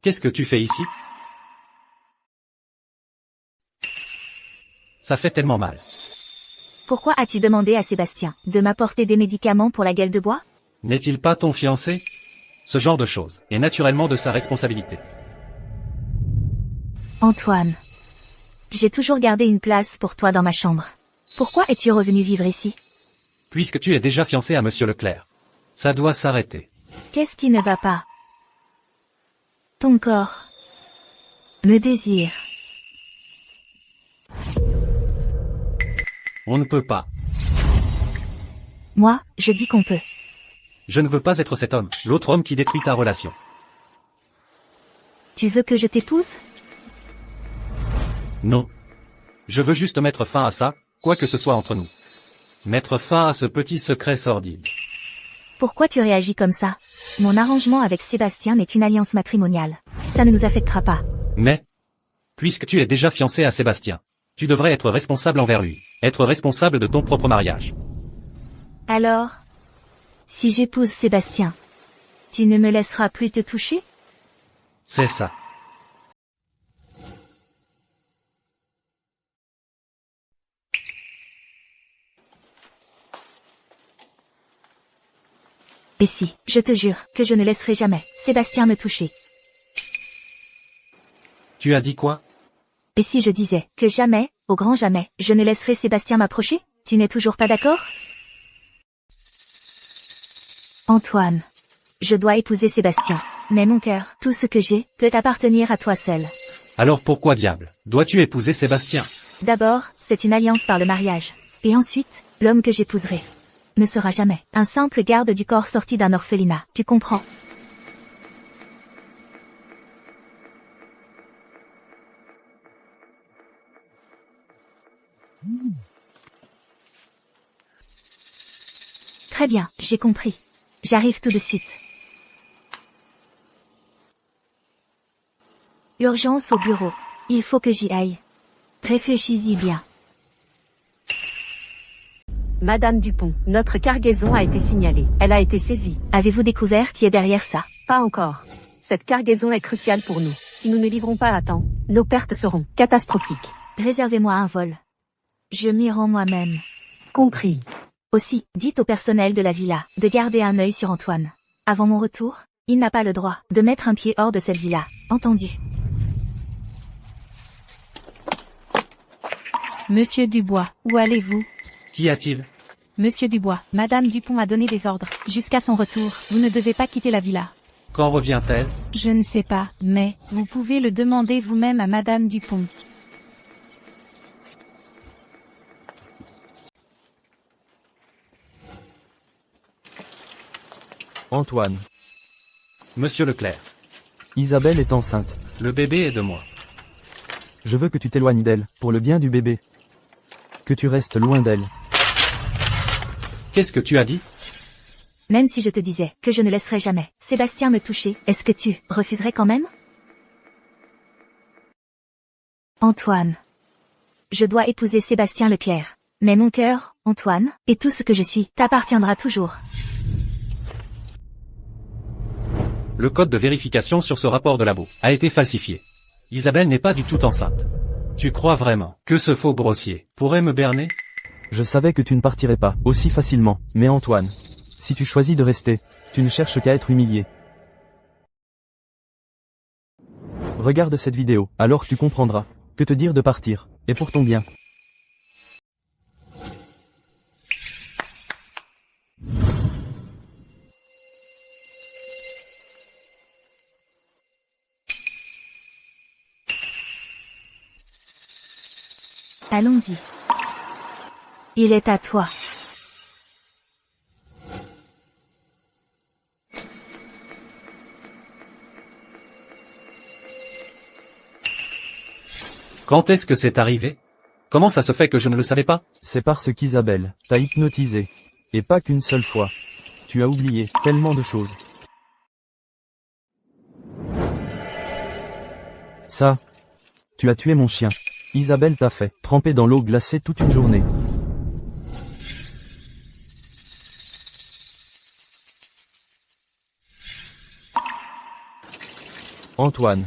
Qu'est-ce que tu fais ici? Ça fait tellement mal. Pourquoi as-tu demandé à Sébastien de m'apporter des médicaments pour la gueule de bois? N'est-il pas ton fiancé? Ce genre de choses est naturellement de sa responsabilité. Antoine, j'ai toujours gardé une place pour toi dans ma chambre. Pourquoi es-tu revenu vivre ici? Puisque tu es déjà fiancé à Monsieur Leclerc. Ça doit s'arrêter. Qu'est-ce qui ne va pas? Ton corps me désire. On ne peut pas. Moi, je dis qu'on peut. Je ne veux pas être cet homme, l'autre homme qui détruit ta relation. Tu veux que je t'épouse? Non. Je veux juste mettre fin à ça, quoi que ce soit entre nous. Mettre fin à ce petit secret sordide. Pourquoi tu réagis comme ça? Mon arrangement avec Sébastien n'est qu'une alliance matrimoniale. Ça ne nous affectera pas. Mais, puisque tu es déjà fiancé à Sébastien, tu devrais être responsable envers lui. Être responsable de ton propre mariage. Alors, si j'épouse Sébastien, tu ne me laisseras plus te toucher? C'est ça. Et si, je te jure, que je ne laisserai jamais Sébastien me toucher. Tu as dit quoi? Et si je disais que jamais, au grand jamais, je ne laisserai Sébastien m'approcher? Tu n'es toujours pas d'accord? Antoine. Je dois épouser Sébastien. Mais mon cœur, tout ce que j'ai, peut appartenir à toi seul. Alors pourquoi diable, dois-tu épouser Sébastien? D'abord, c'est une alliance par le mariage. Et ensuite, l'homme que j'épouserai ne sera jamais un simple garde du corps sorti d'un orphelinat. Tu comprends? Très bien, j'ai compris. J'arrive tout de suite. Urgence au bureau. Il faut que j'y aille. Réfléchis-y bien. Madame Dupont, notre cargaison a été signalée. Elle a été saisie. Avez-vous découvert qui est derrière ça? Pas encore. Cette cargaison est cruciale pour nous. Si nous ne livrons pas à temps, nos pertes seront catastrophiques. Réservez-moi un vol. Je m'y rends moi-même. Compris. Aussi, dites au personnel de la villa de garder un œil sur Antoine. Avant mon retour, il n'a pas le droit de mettre un pied hors de cette villa. Entendu? Monsieur Dubois, où allez-vous? Qu'y a-t-il? Monsieur Dubois, Madame Dupont a donné des ordres. Jusqu'à son retour, vous ne devez pas quitter la villa. Quand revient-elle? Je ne sais pas, mais vous pouvez le demander vous-même à Madame Dupont. Antoine. Monsieur Leclerc. Isabelle est enceinte. Le bébé est de moi. Je veux que tu t'éloignes d'elle, pour le bien du bébé. Que tu restes loin d'elle. Qu'est-ce que tu as dit? Même si je te disais que je ne laisserai jamais Sébastien me toucher, est-ce que tu refuserais quand même? Antoine. Je dois épouser Sébastien Leclerc. Mais mon cœur, Antoine, et tout ce que je suis, t'appartiendra toujours. Le code de vérification sur ce rapport de labo a été falsifié. Isabelle n'est pas du tout enceinte. Tu crois vraiment que ce faux grossier pourrait me berner? Je savais que tu ne partirais pas aussi facilement, mais Antoine, si tu choisis de rester, tu ne cherches qu'à être humilié. Regarde cette vidéo, alors tu comprendras. Que te dire de partir, et pour ton bien. Allons-y. Il est à toi. Quand est-ce que c'est arrivé? Comment ça se fait que je ne le savais pas? C'est parce qu'Isabelle t'a hypnotisé. Et pas qu'une seule fois. Tu as oublié tellement de choses. Ça. Tu as tué mon chien. Isabelle t'a fait tremper dans l'eau glacée toute une journée. Antoine.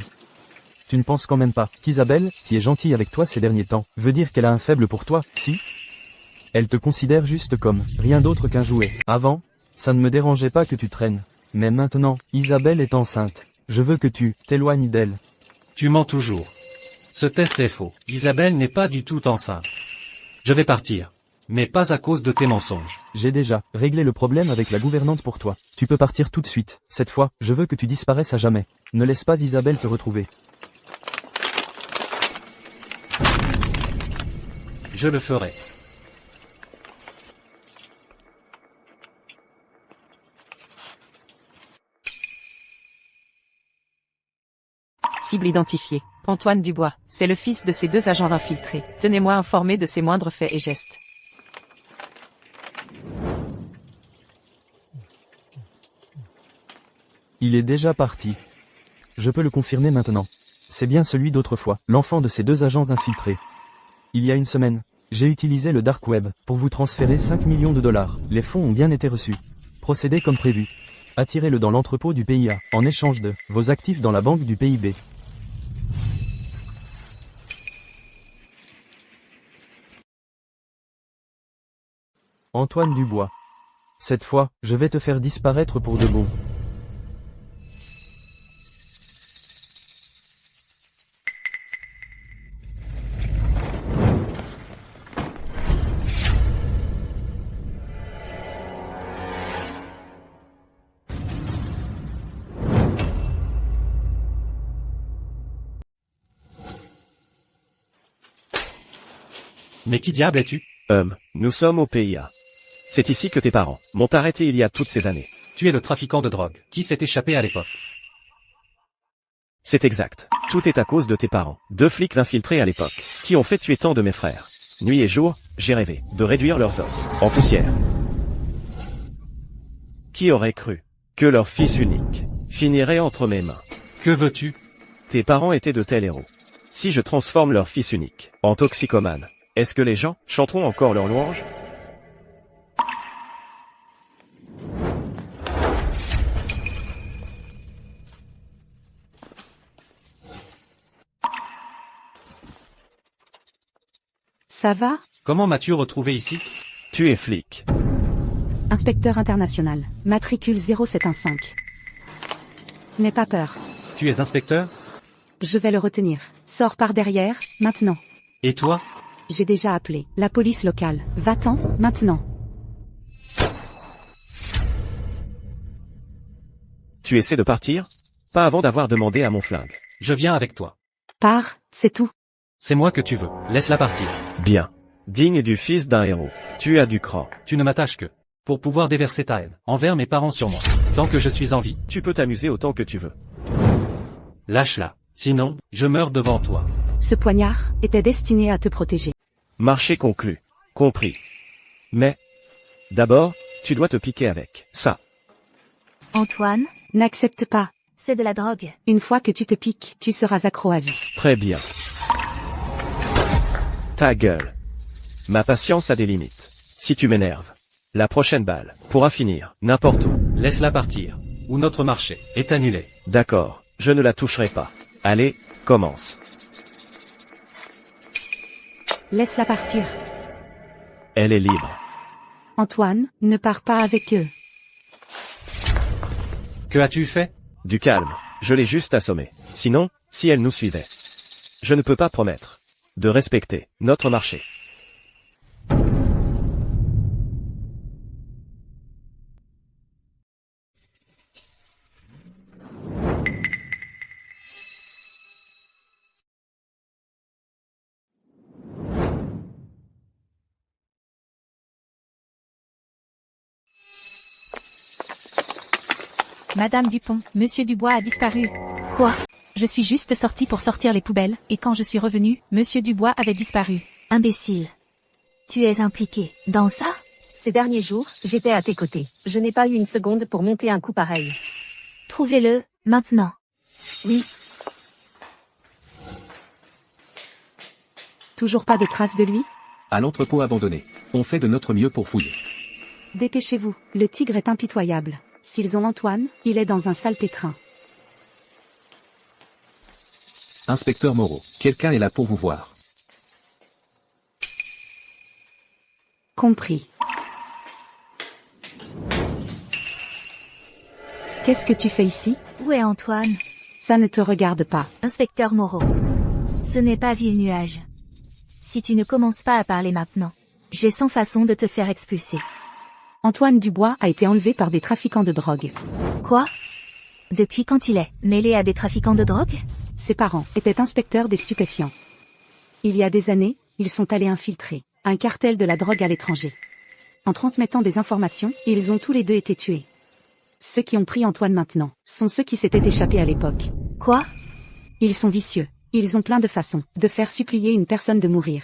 Tu ne penses quand même pas qu'Isabelle, qui est gentille avec toi ces derniers temps, veut dire qu'elle a un faible pour toi, si? Elle te considère juste comme rien d'autre qu'un jouet. Avant, ça ne me dérangeait pas que tu traînes. Mais maintenant, Isabelle est enceinte. Je veux que tu t'éloignes d'elle. Tu mens toujours. Ce test est faux. Isabelle n'est pas du tout enceinte. Je vais partir. Mais pas à cause de tes mensonges. J'ai déjà réglé le problème avec la gouvernante pour toi. Tu peux partir tout de suite. Cette fois, je veux que tu disparaisses à jamais. Ne laisse pas Isabelle te retrouver. Je le ferai. Cible identifiée. Antoine Dubois. C'est le fils de ces deux agents infiltrés. Tenez-moi informé de ses moindres faits et gestes. Il est déjà parti. Je peux le confirmer maintenant. C'est bien celui d'autrefois, l'enfant de ces 2 agents infiltrés. Il y a une semaine, j'ai utilisé le dark web pour vous transférer 5 millions de dollars. Les fonds ont bien été reçus. Procédez comme prévu. Attirez-le dans l'entrepôt du PIA, en échange de vos actifs dans la banque du PIB. Antoine Dubois. Cette fois, je vais te faire disparaître pour de bon. Mais qui diable es-tu? Nous sommes au PIA. C'est ici que tes parents m'ont arrêté il y a toutes ces années. Tu es le trafiquant de drogue, qui s'est échappé à l'époque. C'est exact. Tout est à cause de tes parents. 2 flics infiltrés à l'époque, qui ont fait tuer tant de mes frères. Nuit et jour, j'ai rêvé de réduire leurs os en poussière. Qui aurait cru que leur fils unique finirait entre mes mains? Que veux-tu? Tes parents étaient de tels héros. Si je transforme leur fils unique en toxicomane, est-ce que les gens chanteront encore leurs louanges? Ça va? Comment m'as-tu retrouvé ici? Tu es flic. Inspecteur international. Matricule 0715. N'aie pas peur. Tu es inspecteur? Je vais le retenir. Sors par derrière, maintenant. Et toi? J'ai déjà appelé la police locale. Va-t'en, maintenant. Tu essaies de partir? Pas avant d'avoir demandé à mon flingue. Je viens avec toi. Pars, c'est tout. C'est moi que tu veux. Laisse-la partir. Bien. Digne du fils d'un héros. Tu as du cran. Tu ne m'attaches que pour pouvoir déverser ta haine envers mes parents sur moi. Tant que je suis en vie, Tu peux t'amuser autant que tu veux. lâche-la. Sinon, je meurs devant toi. Ce poignard était destiné à te protéger. Marché conclu. Compris. Mais, d'abord, tu dois te piquer avec ça. Antoine, N'accepte pas. c'est de la drogue. Une fois que tu te piques, tu seras accro à vie. Très bien. Ta gueule. Ma patience a des limites. Si tu m'énerves, la prochaine balle pourra finir n'importe où. Laisse-la partir. Ou notre marché est annulé. D'accord, je ne la toucherai pas. Allez, commence. Laisse-la partir. Elle est libre. Antoine, ne pars pas avec eux. Que as-tu fait? Du calme, je l'ai juste assommée. Sinon, si elle nous suivait, je ne peux pas promettre de respecter notre marché. Madame Dupont, Monsieur Dubois a disparu. Quoi? Je suis juste sortie pour sortir les poubelles, et quand je suis revenue, Monsieur Dubois avait disparu. Imbécile. Tu es impliqué dans ça? Ces derniers jours, j'étais à tes côtés. Je n'ai pas eu une seconde pour monter un coup pareil. Trouvez-le, maintenant. Oui, Toujours pas de traces de lui? À l'entrepôt abandonné. On fait de notre mieux pour fouiller. Dépêchez-vous, le tigre est impitoyable. S'ils ont Antoine, il est dans un sale pétrin. Inspecteur Moreau, quelqu'un est là pour vous voir. Compris. Qu'est-ce que tu fais ici? Où est Antoine? Ça ne te regarde pas. Inspecteur Moreau. Ce n'est pas ville nuage. Si tu ne commences pas à parler maintenant, j'ai 100 façons de te faire expulser. Antoine Dubois a été enlevé par des trafiquants de drogue. Quoi? Depuis quand il est mêlé à des trafiquants de drogue? Ses parents étaient inspecteurs des stupéfiants. Il y a des années, ils sont allés infiltrer un cartel de la drogue à l'étranger. En transmettant des informations, ils ont tous les deux été tués. Ceux qui ont pris Antoine maintenant sont ceux qui s'étaient échappés à l'époque. Quoi? Ils sont vicieux. Ils ont plein de façons de faire supplier une personne de mourir.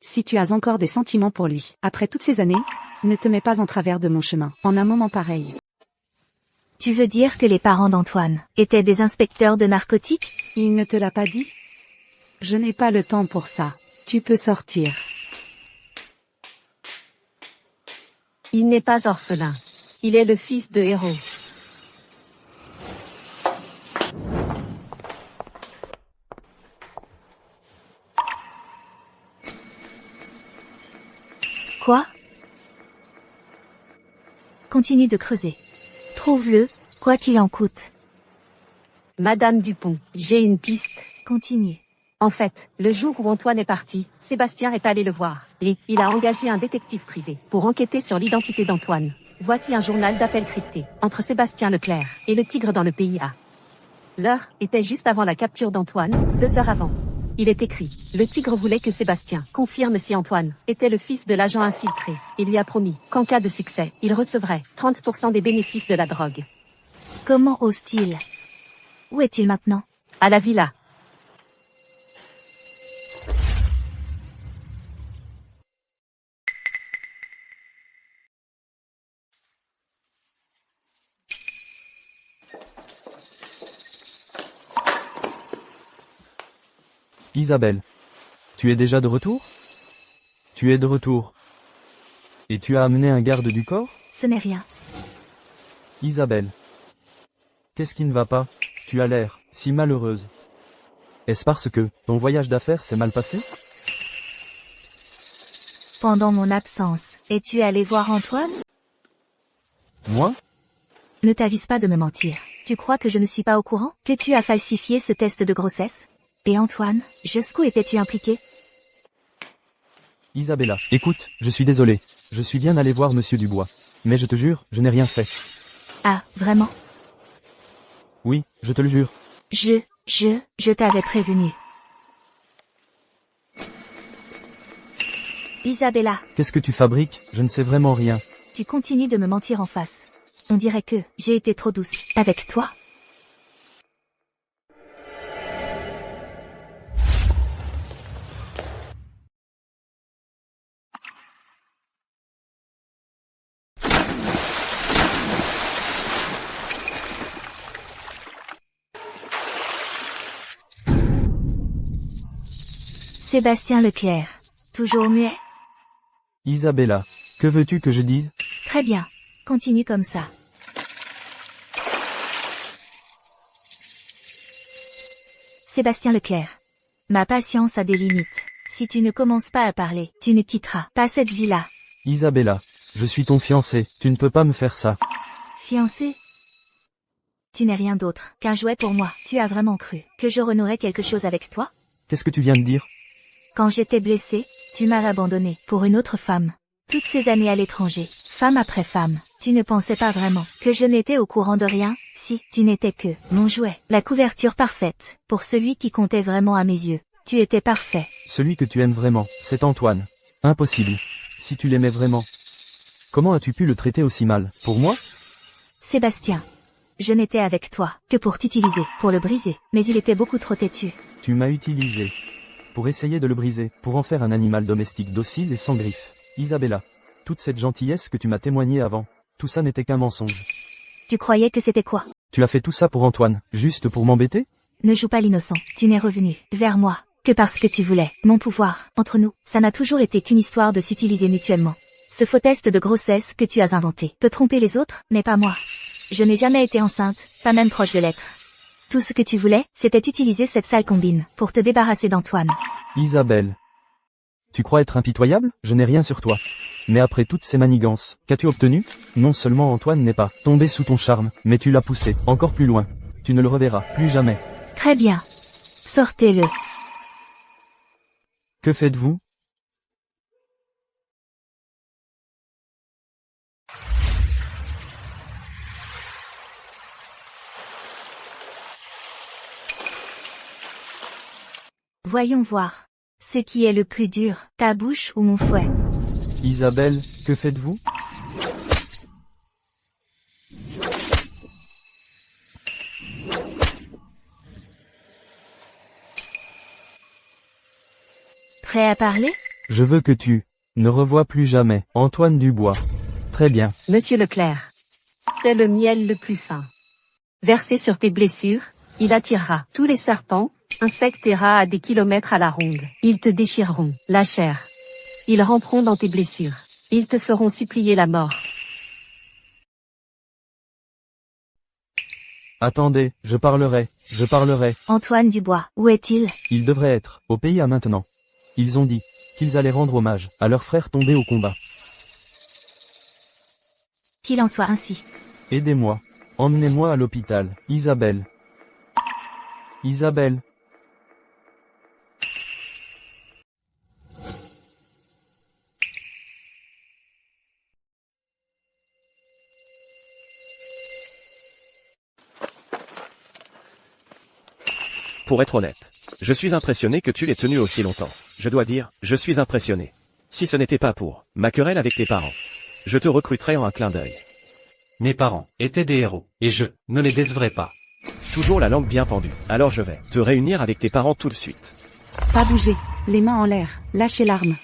Si tu as encore des sentiments pour lui, après toutes ces années, ne te mets pas en travers de mon chemin, en un moment pareil. Tu veux dire que les parents d'Antoine étaient des inspecteurs de narcotiques? Il ne te l'a pas dit? Je n'ai pas le temps pour ça. Tu peux sortir. Il n'est pas orphelin. Il est le fils de héros. Quoi? Continue de creuser. Trouve-le, quoi qu'il en coûte. Madame Dupont, j'ai une piste. Continue. En fait, le jour où Antoine est parti, Sébastien est allé le voir, et il a engagé un détective privé pour enquêter sur l'identité d'Antoine. Voici un journal d'appel crypté, entre Sébastien Leclerc et le tigre dans le pays A. L'heure était juste avant la capture d'Antoine, 2 heures avant. Il est écrit, le tigre voulait que Sébastien confirme si Antoine était le fils de l'agent infiltré, et lui a promis qu'en cas de succès, il recevrait 30% des bénéfices de la drogue. Comment ose-t-il? Où est-il maintenant? À la villa. Isabelle. Tu es déjà de retour? Tu es de retour. Et tu as amené un garde du corps? Ce n'est rien. Isabelle. Qu'est-ce qui ne va pas? Tu as l'air si malheureuse. Est-ce parce que ton voyage d'affaires s'est mal passé? Pendant mon absence, es-tu allé voir Antoine? Moi? Ne t'avise pas de me mentir. Tu crois que je ne suis pas au courant? Que tu as falsifié ce test de grossesse? Et Antoine, jusqu'où étais-tu impliqué? Isabella, écoute, je suis désolé. Je suis bien allé voir Monsieur Dubois. Mais je te jure, je n'ai rien fait. Ah, vraiment? Oui, je te le jure. Je t'avais prévenu. Isabella, Qu'est-ce que tu fabriques? Je ne sais vraiment rien. tu continues de me mentir en face. On dirait que j'ai été trop douce avec toi. Sébastien Leclerc. Toujours muet? Isabella, que veux-tu que je dise? Très bien. Continue comme ça. Sébastien Leclerc. Ma patience a des limites. Si tu ne commences pas à parler, tu ne quitteras pas cette villa. Isabella, je suis ton fiancé, tu ne peux pas me faire ça. Fiancé? Tu n'es rien d'autre qu'un jouet pour moi. Tu as vraiment cru que je renouerais quelque chose avec toi? Qu'est-ce que tu viens de dire? Quand j'étais blessée, tu m'as abandonné pour une autre femme. Toutes ces années à l'étranger, femme après femme, tu ne pensais pas vraiment que je n'étais au courant de rien? Si, tu n'étais que mon jouet, la couverture parfaite, pour celui qui comptait vraiment à mes yeux. Tu étais parfait. Celui que tu aimes vraiment, c'est Antoine. Impossible. Si tu l'aimais vraiment. Comment as-tu pu le traiter aussi mal? Pour moi? Sébastien. Je n'étais avec toi que pour t'utiliser, pour le briser, mais il était beaucoup trop têtu. Tu m'as utilisé. Pour essayer de le briser, pour en faire un animal domestique docile et sans griffes. Isabella. Toute cette gentillesse que tu m'as témoignée avant, tout ça n'était qu'un mensonge. Tu croyais que c'était quoi? Tu as fait tout ça pour Antoine, juste pour m'embêter? Ne joue pas l'innocent, tu n'es revenu vers moi que parce que tu voulais mon pouvoir. Entre nous, ça n'a toujours été qu'une histoire de s'utiliser mutuellement. Ce faux test de grossesse que tu as inventé peut tromper les autres, mais pas moi. Je n'ai jamais été enceinte, pas même proche de l'être. Tout ce que tu voulais, c'était utiliser cette sale combine pour te débarrasser d'Antoine. Isabelle. Tu crois être impitoyable? Je n'ai rien sur toi. Mais après toutes ces manigances, qu'as-tu obtenu? Non seulement Antoine n'est pas tombé sous ton charme, mais tu l'as poussé encore plus loin. Tu ne le reverras plus jamais. Très bien. Sortez-le. Que faites-vous? Voyons voir. Ce qui est le plus dur, ta bouche ou mon fouet? Isabelle, que faites-vous? Prêt à parler? Je veux que tu ne revois plus jamais Antoine Dubois. Très bien. Monsieur Leclerc. C'est le miel le plus fin Versé sur tes blessures, il attirera tous les serpents, insectes et rats à des kilomètres à la ronde. Ils te déchireront la chair. Ils ramperont dans tes blessures. Ils te feront supplier la mort. Attendez, je parlerai. Antoine Dubois, où est-il? Il devrait être au pays à maintenant. Ils ont dit qu'ils allaient rendre hommage à leur frère tombé au combat. Qu'il en soit ainsi. Aidez-moi. Emmenez-moi à l'hôpital. Isabelle. Pour être honnête, je suis impressionné que tu l'aies tenu aussi longtemps. Je dois dire, je suis impressionné. Si ce n'était pas pour ma querelle avec tes parents, je te recruterais en un clin d'œil. Mes parents étaient des héros, et je ne les décevrai pas. Toujours la langue bien pendue. Alors je vais te réunir avec tes parents tout de suite. Pas bouger, les mains en l'air, lâchez l'arme.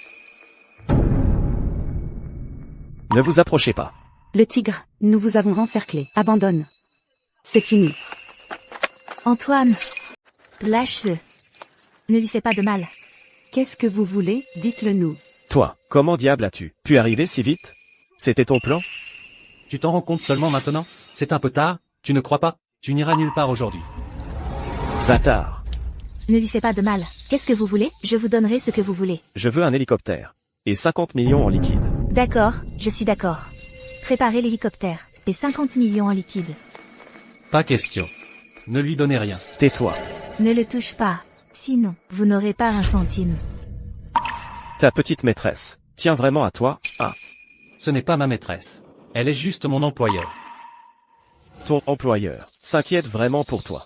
Ne vous approchez pas. Le tigre, nous vous avons encerclé, abandonne. C'est fini. Antoine! Lâche-le. Ne lui fais pas de mal. Qu'est-ce que vous voulez, dites-le nous. Toi, comment diable as-tu pu arriver si vite? C'était ton plan? Tu t'en rends compte seulement maintenant? C'est un peu tard, tu ne crois pas? Tu n'iras nulle part aujourd'hui. Bâtard. Ne lui fais pas de mal. Qu'est-ce que vous voulez? Je vous donnerai ce que vous voulez. Je veux un hélicoptère. Et 50 millions en liquide. D'accord, je suis d'accord. Préparez l'hélicoptère. Et 50 millions en liquide. Pas question. Ne lui donnez rien. Tais-toi. Ne le touche pas. Sinon, vous n'aurez pas un centime. Ta petite maîtresse tient vraiment à toi, ah. Ce n'est pas ma maîtresse. Elle est juste mon employeur. Ton employeur s'inquiète vraiment pour toi.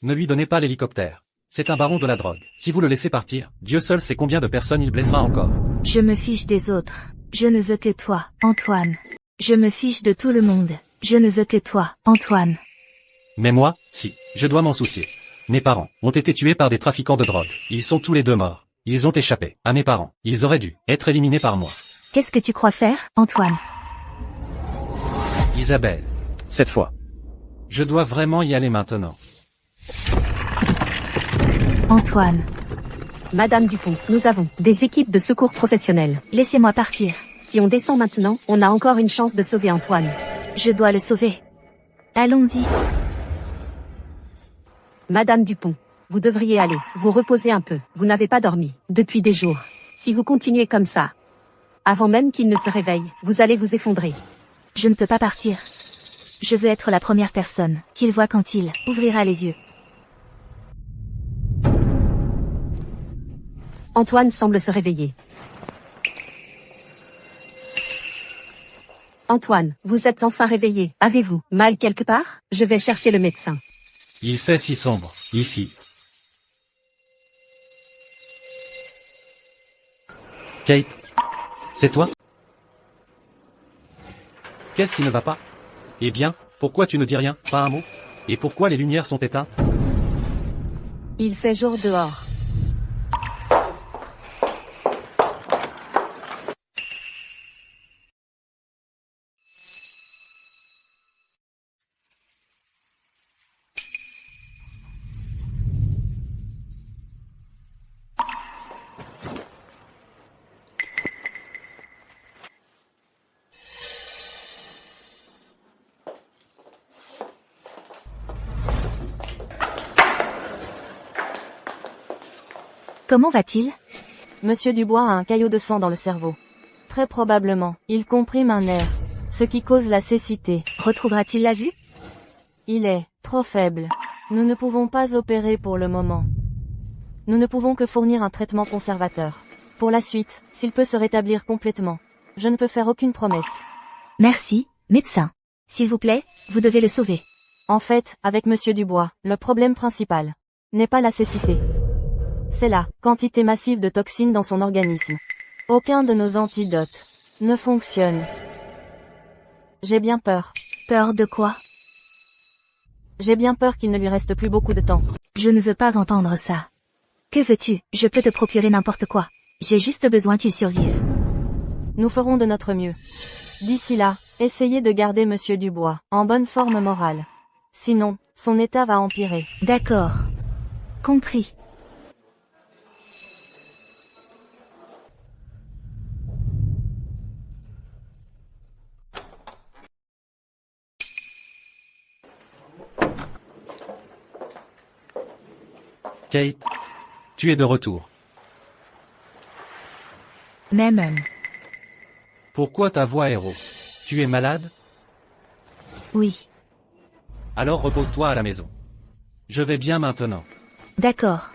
Ne lui donnez pas l'hélicoptère. C'est un baron de la drogue. Si vous le laissez partir, Dieu seul sait combien de personnes il blessera encore. Je me fiche des autres. Je ne veux que toi, Antoine. Je me fiche de tout le monde. Je ne veux que toi, Antoine. Mais moi, si, je dois m'en soucier. Mes parents ont été tués par des trafiquants de drogue. Ils sont tous les deux morts. Ils ont échappé à mes parents. Ils auraient dû être éliminés par moi. Qu'est-ce que tu crois faire, Antoine? Isabelle. Cette fois. Je dois vraiment y aller maintenant. Antoine. Madame Dupont, nous avons des équipes de secours professionnels. Laissez-moi partir. Si on descend maintenant, on a encore une chance de sauver Antoine. Je dois le sauver. Allons-y. Madame Dupont, vous devriez aller vous reposer un peu. Vous n'avez pas dormi depuis des jours. Si vous continuez comme ça, avant même qu'il ne se réveille, vous allez vous effondrer. Je ne peux pas partir. Je veux être la première personne qu'il voit quand il ouvrira les yeux. Antoine semble se réveiller. Antoine, vous êtes enfin réveillé. Avez-vous mal quelque part? Je vais chercher le médecin. Il fait si sombre, ici. Kate, c'est toi? Qu'est-ce qui ne va pas? Eh bien, pourquoi tu ne dis rien, pas un mot? Et pourquoi les lumières sont éteintes? Il fait jour dehors. Comment va-t-il? Monsieur Dubois a un caillot de sang dans le cerveau. Très probablement, il comprime un nerf, ce qui cause la cécité. Retrouvera-t-il la vue? Il est trop faible. Nous ne pouvons pas opérer pour le moment. Nous ne pouvons que fournir un traitement conservateur. Pour la suite, s'il peut se rétablir complètement, je ne peux faire aucune promesse. Merci, médecin. S'il vous plaît, vous devez le sauver. En fait, avec Monsieur Dubois, le problème principal n'est pas la cécité. C'est la quantité massive de toxines dans son organisme. Aucun de nos antidotes ne fonctionne. J'ai bien peur. Peur de quoi? J'ai bien peur qu'il ne lui reste plus beaucoup de temps. Je ne veux pas entendre ça. Que veux-tu? Je peux te procurer n'importe quoi. J'ai juste besoin qu'il survive. Nous ferons de notre mieux. D'ici là, essayez de garder Monsieur Dubois en bonne forme morale. Sinon, son état va empirer. D'accord. Compris. Kate, tu es de retour. Même homme. Pourquoi ta voix est rauque? Tu es malade? Oui. Alors repose-toi à la maison. Je vais bien maintenant. D'accord.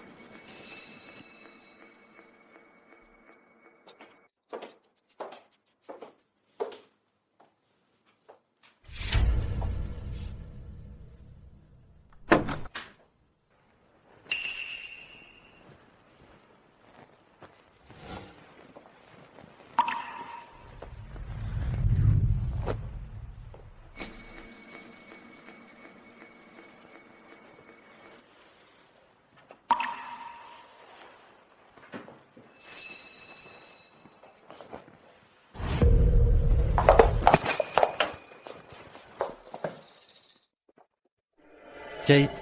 Kate,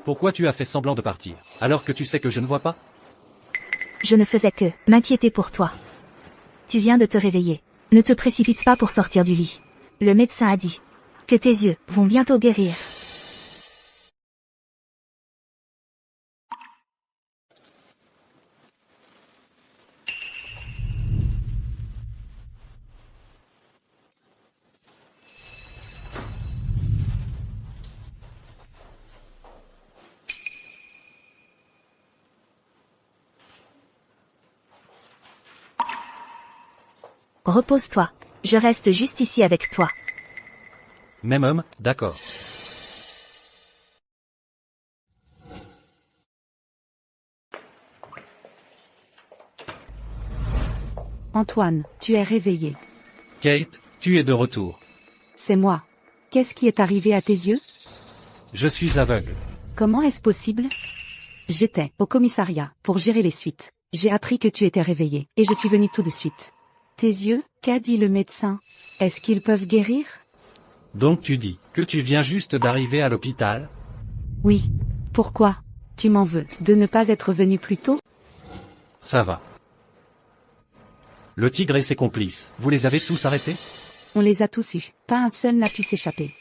pourquoi tu as fait semblant de partir, alors que tu sais que je ne vois pas? Je ne faisais que m'inquiéter pour toi. Tu viens de te réveiller. Ne te précipite pas pour sortir du lit. Le médecin a dit que tes yeux vont bientôt guérir. Repose-toi. Je reste juste ici avec toi. Même homme, d'accord. Antoine, tu es réveillé. Kate, tu es de retour. C'est moi. Qu'est-ce qui est arrivé à tes yeux? Je suis aveugle. Comment est-ce possible? J'étais au commissariat pour gérer les suites. J'ai appris que tu étais réveillé et je suis venu tout de suite. Tes yeux, qu'a dit le médecin? Est-ce qu'ils peuvent guérir? Donc tu dis que tu viens juste d'arriver à l'hôpital? Oui. Pourquoi? Tu m'en veux de ne pas être venu plus tôt? Ça va. Le tigre et ses complices, vous les avez tous arrêtés? On les a tous eus. Pas un seul n'a pu s'échapper.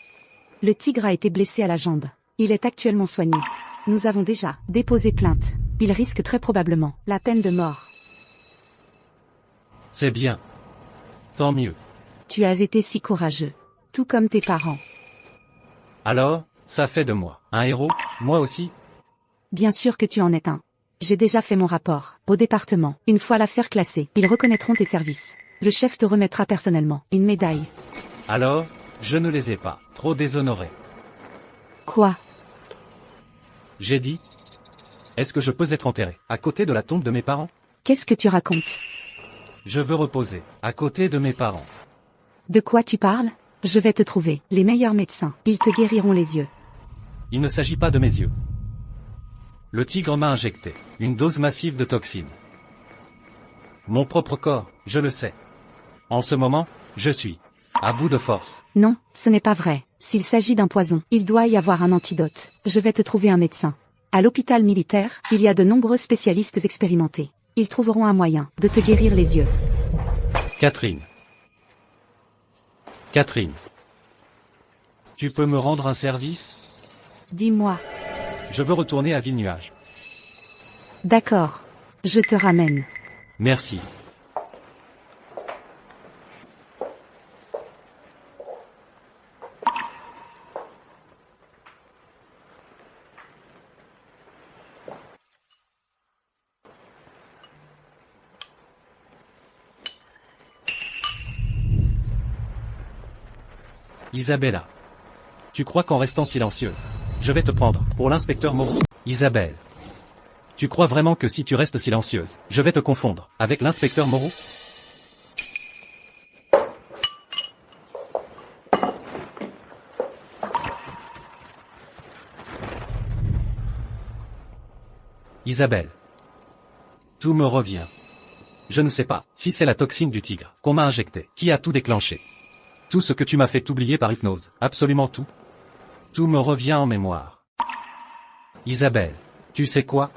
Le tigre a été blessé à la jambe. Il est actuellement soigné. Nous avons déjà déposé plainte. Il risque très probablement la peine de mort. C'est bien. Tant mieux. Tu as été si courageux. Tout comme tes parents. Alors, ça fait de moi un héros, moi aussi? Bien sûr que tu en es un. J'ai déjà fait mon rapport au département. Une fois l'affaire classée, ils reconnaîtront tes services. Le chef te remettra personnellement une médaille. Alors, je ne les ai pas trop déshonorés. Quoi? J'ai dit. Est-ce que je peux être enterré à côté de la tombe de mes parents? Qu'est-ce que tu racontes? Je veux reposer à côté de mes parents. De quoi tu parles? Je vais te trouver les meilleurs médecins. Ils te guériront les yeux. Il ne s'agit pas de mes yeux. Le tigre m'a injecté une dose massive de toxines. Mon propre corps, je le sais. En ce moment, je suis à bout de force. Non, ce n'est pas vrai. S'il s'agit d'un poison, il doit y avoir un antidote. Je vais te trouver un médecin. À l'hôpital militaire, il y a de nombreux spécialistes expérimentés. Ils trouveront un moyen de te guérir les yeux. Catherine. Catherine. Tu peux me rendre un service? Dis-moi. Je veux retourner à Ville-Nuage. D'accord. Je te ramène. Merci. Isabella. Tu crois qu'en restant silencieuse, je vais te prendre pour l'inspecteur Moreau? Isabelle. Tu crois vraiment que si tu restes silencieuse, je vais te confondre avec l'inspecteur Moreau? Isabelle. Tout me revient. Je ne sais pas si c'est la toxine du tigre qu'on m'a injectée qui a tout déclenché. Tout ce que tu m'as fait oublier par hypnose, absolument tout. Tout me revient en mémoire. Isabelle, tu sais quoi?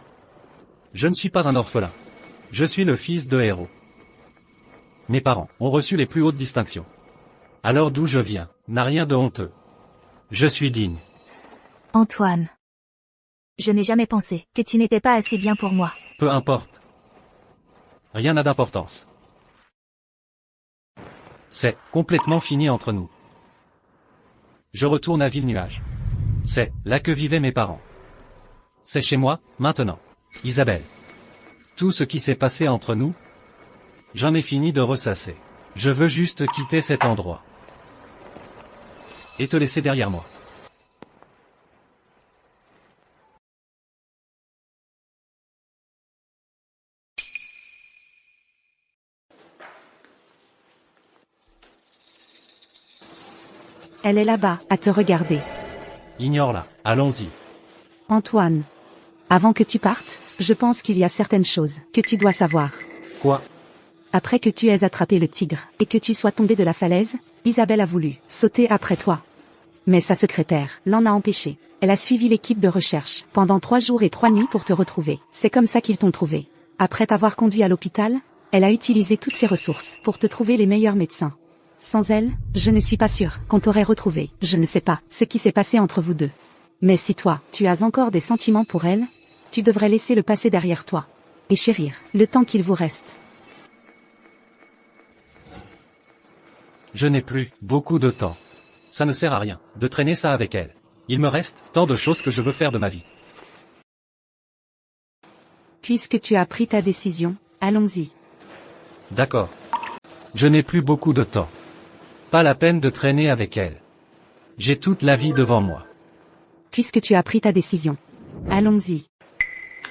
Je ne suis pas un orphelin. Je suis le fils de héros. Mes parents ont reçu les plus hautes distinctions. Alors d'où je viens, n'a rien de honteux. Je suis digne. Antoine. Je n'ai jamais pensé que tu n'étais pas assez bien pour moi. Peu importe. Rien n'a d'importance. C'est complètement fini entre nous. Je retourne à Ville-Nuage. C'est là que vivaient mes parents. C'est chez moi, maintenant. Isabelle. Tout ce qui s'est passé entre nous, j'en ai fini de ressasser. Je veux juste quitter cet endroit. Et te laisser derrière moi. Elle est là-bas, à te regarder. Ignore-la, allons-y. Antoine. Avant que tu partes, je pense qu'il y a certaines choses que tu dois savoir. Quoi? Après que tu aies attrapé le tigre, et que tu sois tombé de la falaise, Isabelle a voulu sauter après toi. Mais sa secrétaire l'en a empêché. Elle a suivi l'équipe de recherche pendant 3 jours et 3 nuits pour te retrouver. C'est comme ça qu'ils t'ont trouvé. Après t'avoir conduit à l'hôpital, elle a utilisé toutes ses ressources pour te trouver les meilleurs médecins. Sans elle, je ne suis pas sûre qu'on t'aurait retrouvé. Je ne sais pas ce qui s'est passé entre vous deux. Mais si toi, tu as encore des sentiments pour elle, tu devrais laisser le passé derrière toi. Et chérir le temps qu'il vous reste. Je n'ai plus beaucoup de temps. Ça ne sert à rien de traîner ça avec elle. Il me reste tant de choses que je veux faire de ma vie. Puisque tu as pris ta décision, allons-y. D'accord. Je n'ai plus beaucoup de temps. Pas la peine de traîner avec elle. J'ai toute la vie devant moi. Puisque tu as pris ta décision, allons-y.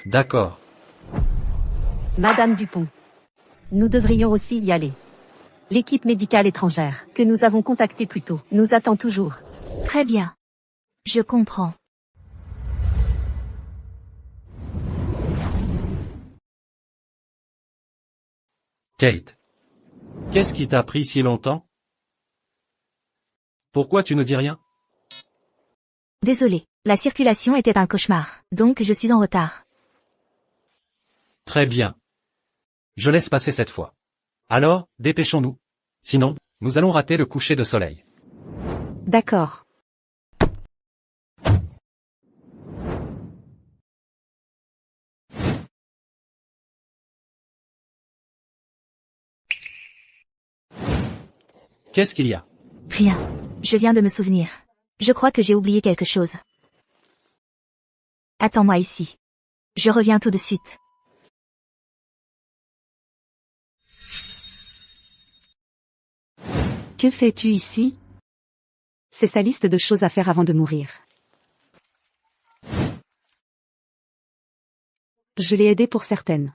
D'accord. Madame Dupont. Nous devrions aussi y aller. L'équipe médicale étrangère, que nous avons contactée plus tôt, nous attend toujours. Très bien. Je comprends. Kate. Qu'est-ce qui t'a pris si longtemps? Pourquoi tu ne dis rien? Désolé, la circulation était un cauchemar, donc je suis en retard. Très bien. Je laisse passer cette fois. Alors, dépêchons-nous. Sinon, nous allons rater le coucher de soleil. D'accord. Qu'est-ce qu'il y a? Rien. Je viens de me souvenir. Je crois que j'ai oublié quelque chose. Attends-moi ici. Je reviens tout de suite. Que fais-tu ici? C'est sa liste de choses à faire avant de mourir. Je l'ai aidé pour certaines.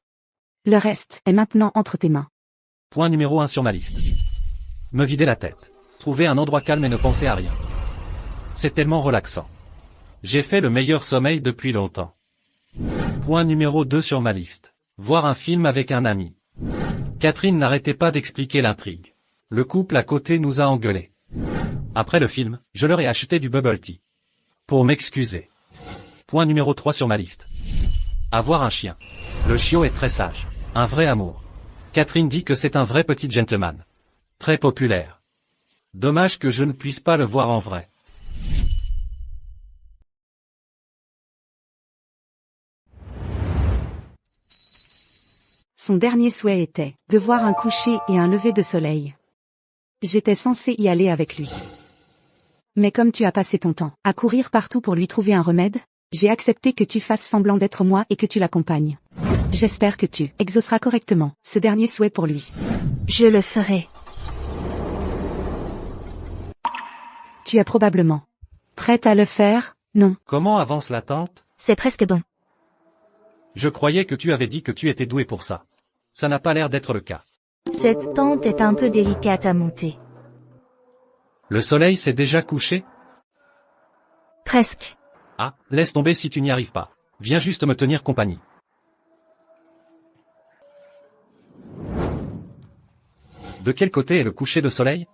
Le reste est maintenant entre tes mains. Point numéro 1 sur ma liste. Me vider la tête. Trouver un endroit calme et ne penser à rien. C'est tellement relaxant. J'ai fait le meilleur sommeil depuis longtemps. Point numéro 2 sur ma liste. Voir un film avec un ami. Catherine n'arrêtait pas d'expliquer l'intrigue. Le couple à côté nous a engueulés. Après le film, je leur ai acheté du bubble tea. Pour m'excuser. Point numéro 3 sur ma liste. Avoir un chien. Le chiot est très sage. Un vrai amour. Catherine dit que c'est un vrai petit gentleman. Très populaire. Dommage que je ne puisse pas le voir en vrai. Son dernier souhait était de voir un coucher et un lever de soleil. J'étais censée y aller avec lui. Mais comme tu as passé ton temps à courir partout pour lui trouver un remède, j'ai accepté que tu fasses semblant d'être moi et que tu l'accompagnes. J'espère que tu exauceras correctement ce dernier souhait pour lui. Je le ferai. Tu es probablement prête à le faire, non? Comment avance l'attente? C'est presque bon. Je croyais que tu avais dit que tu étais doué pour ça. Ça n'a pas l'air d'être le cas. Cette tente est un peu délicate à monter. Le soleil s'est déjà couché? Presque. Ah, laisse tomber si tu n'y arrives pas. Viens juste me tenir compagnie. De quel côté est le coucher de soleil?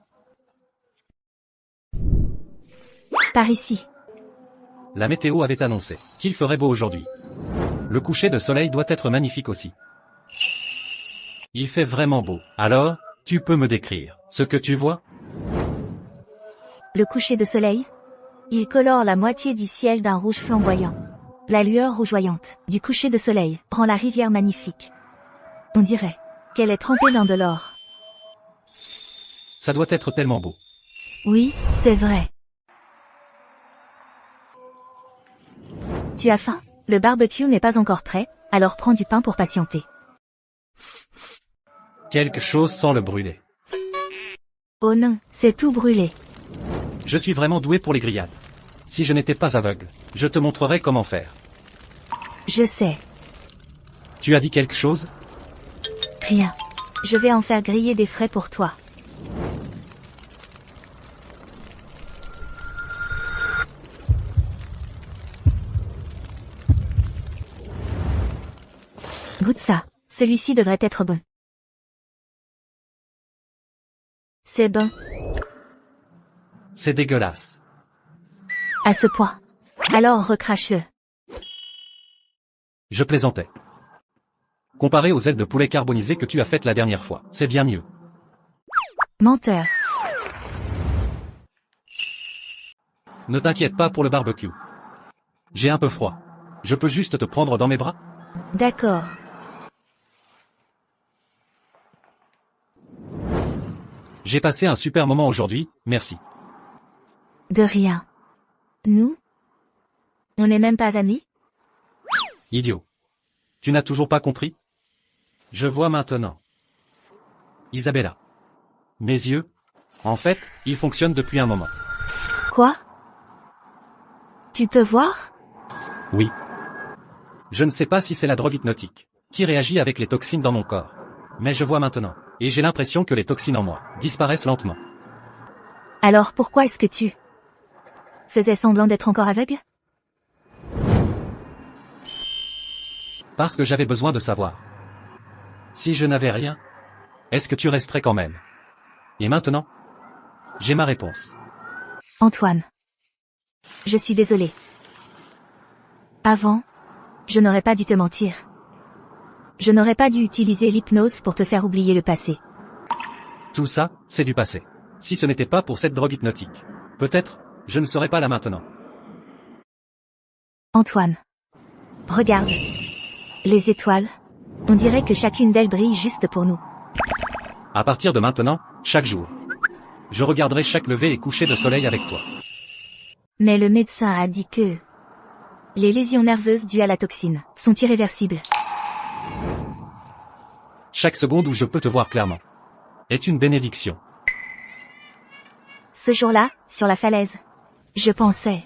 Par ici. La météo avait annoncé qu'il ferait beau aujourd'hui. Le coucher de soleil doit être magnifique aussi. Il fait vraiment beau. Alors, tu peux me décrire ce que tu vois? Le coucher de soleil? Il colore la moitié du ciel d'un rouge flamboyant. La lueur rougeoyante du coucher de soleil rend la rivière magnifique. On dirait qu'elle est trempée dans de l'or. Ça doit être tellement beau. Oui, c'est vrai. Tu as faim? Le barbecue n'est pas encore prêt, alors prends du pain pour patienter. Quelque chose sent le brûler. Oh non, c'est tout brûlé. Je suis vraiment doué pour les grillades. Si je n'étais pas aveugle, je te montrerais comment faire. Je sais. Tu as dit quelque chose? Rien. Je vais en faire griller des frais pour toi. Goûte ça. Celui-ci devrait être bon. C'est bon. C'est dégueulasse. À ce point. Alors recrache-le. Je plaisantais. Comparé aux ailes de poulet carbonisées que tu as faites la dernière fois, c'est bien mieux. Menteur. Ne t'inquiète pas pour le barbecue. J'ai un peu froid. Je peux juste te prendre dans mes bras? D'accord. J'ai passé un super moment aujourd'hui, merci. De rien. Nous? On n'est même pas amis? Idiot. Tu n'as toujours pas compris? Je vois maintenant. Isabella. Mes yeux? En fait, ils fonctionnent depuis un moment. Quoi? Tu peux voir? Oui. Je ne sais pas si c'est la drogue hypnotique qui réagit avec les toxines dans mon corps. Mais je vois maintenant, et j'ai l'impression que les toxines en moi disparaissent lentement. Alors pourquoi est-ce que tu faisais semblant d'être encore aveugle? Parce que j'avais besoin de savoir. Si je n'avais rien, est-ce que tu resterais quand même? Et maintenant? J'ai ma réponse. Antoine. Je suis désolée. Avant, je n'aurais pas dû te mentir. Je n'aurais pas dû utiliser l'hypnose pour te faire oublier le passé. Tout ça, c'est du passé. Si ce n'était pas pour cette drogue hypnotique, peut-être, je ne serais pas là maintenant. Antoine. Regarde. Les étoiles. On dirait que chacune d'elles brille juste pour nous. À partir de maintenant, chaque jour. Je regarderai chaque lever et coucher de soleil avec toi. Mais le médecin a dit que les lésions nerveuses dues à la toxine sont irréversibles. Chaque seconde où je peux te voir clairement est une bénédiction. Ce jour-là, sur la falaise, je pensais.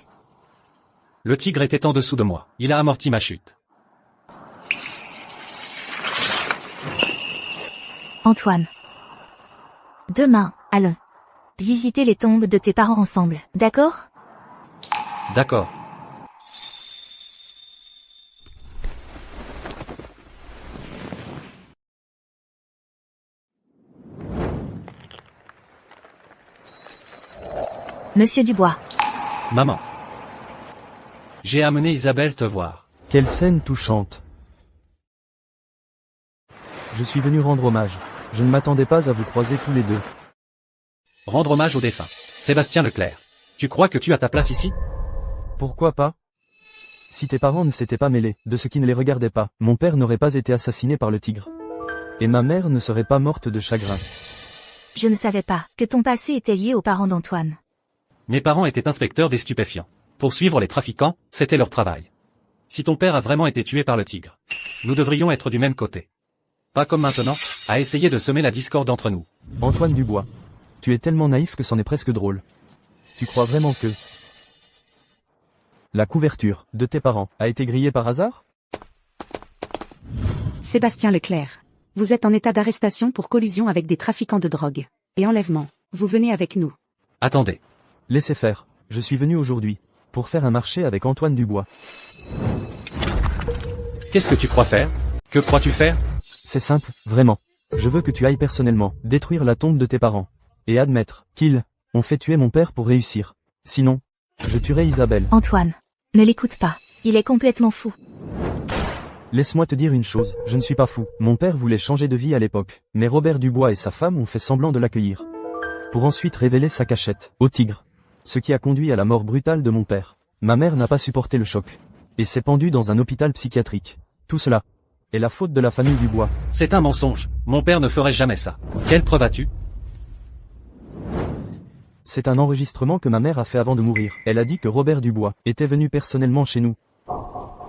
Le tigre était en dessous de moi. Il a amorti ma chute. Antoine. Demain, allons visiter les tombes de tes parents ensemble, d'accord? D'accord. Monsieur Dubois. Maman. J'ai amené Isabelle te voir. Quelle scène touchante. Je suis venu rendre hommage. Je ne m'attendais pas à vous croiser tous les deux. Rendre hommage au défunt. Sébastien Leclerc. Tu crois que tu as ta place ici? Pourquoi pas? Si tes parents ne s'étaient pas mêlés de ce qui ne les regardait pas, mon père n'aurait pas été assassiné par le tigre. Et ma mère ne serait pas morte de chagrin. Je ne savais pas que ton passé était lié aux parents d'Antoine. Mes parents étaient inspecteurs des stupéfiants. Poursuivre les trafiquants, c'était leur travail. Si ton père a vraiment été tué par le tigre, nous devrions être du même côté. Pas comme maintenant, à essayer de semer la discorde entre nous. Antoine Dubois. Tu es tellement naïf que c'en est presque drôle. Tu crois vraiment que la couverture de tes parents a été grillée par hasard? Sébastien Leclerc. Vous êtes en état d'arrestation pour collusion avec des trafiquants de drogue. Et enlèvement. Vous venez avec nous. Attendez. Laissez faire. Je suis venu aujourd'hui pour faire un marché avec Antoine Dubois. Qu'est-ce que tu crois faire? Que crois-tu faire? C'est simple, vraiment. Je veux que tu ailles personnellement détruire la tombe de tes parents. Et admettre qu'ils ont fait tuer mon père pour réussir. Sinon, je tuerai Isabelle. Antoine. Ne l'écoute pas. Il est complètement fou. Laisse-moi te dire une chose, je ne suis pas fou. Mon père voulait changer de vie à l'époque, mais Robert Dubois et sa femme ont fait semblant de l'accueillir. Pour ensuite révéler sa cachette, au tigre. Ce qui a conduit à la mort brutale de mon père. Ma mère n'a pas supporté le choc. Et s'est pendue dans un hôpital psychiatrique. Tout cela est la faute de la famille Dubois. C'est un mensonge. Mon père ne ferait jamais ça. Quelle preuve as-tu? C'est un enregistrement que ma mère a fait avant de mourir. Elle a dit que Robert Dubois était venu personnellement chez nous.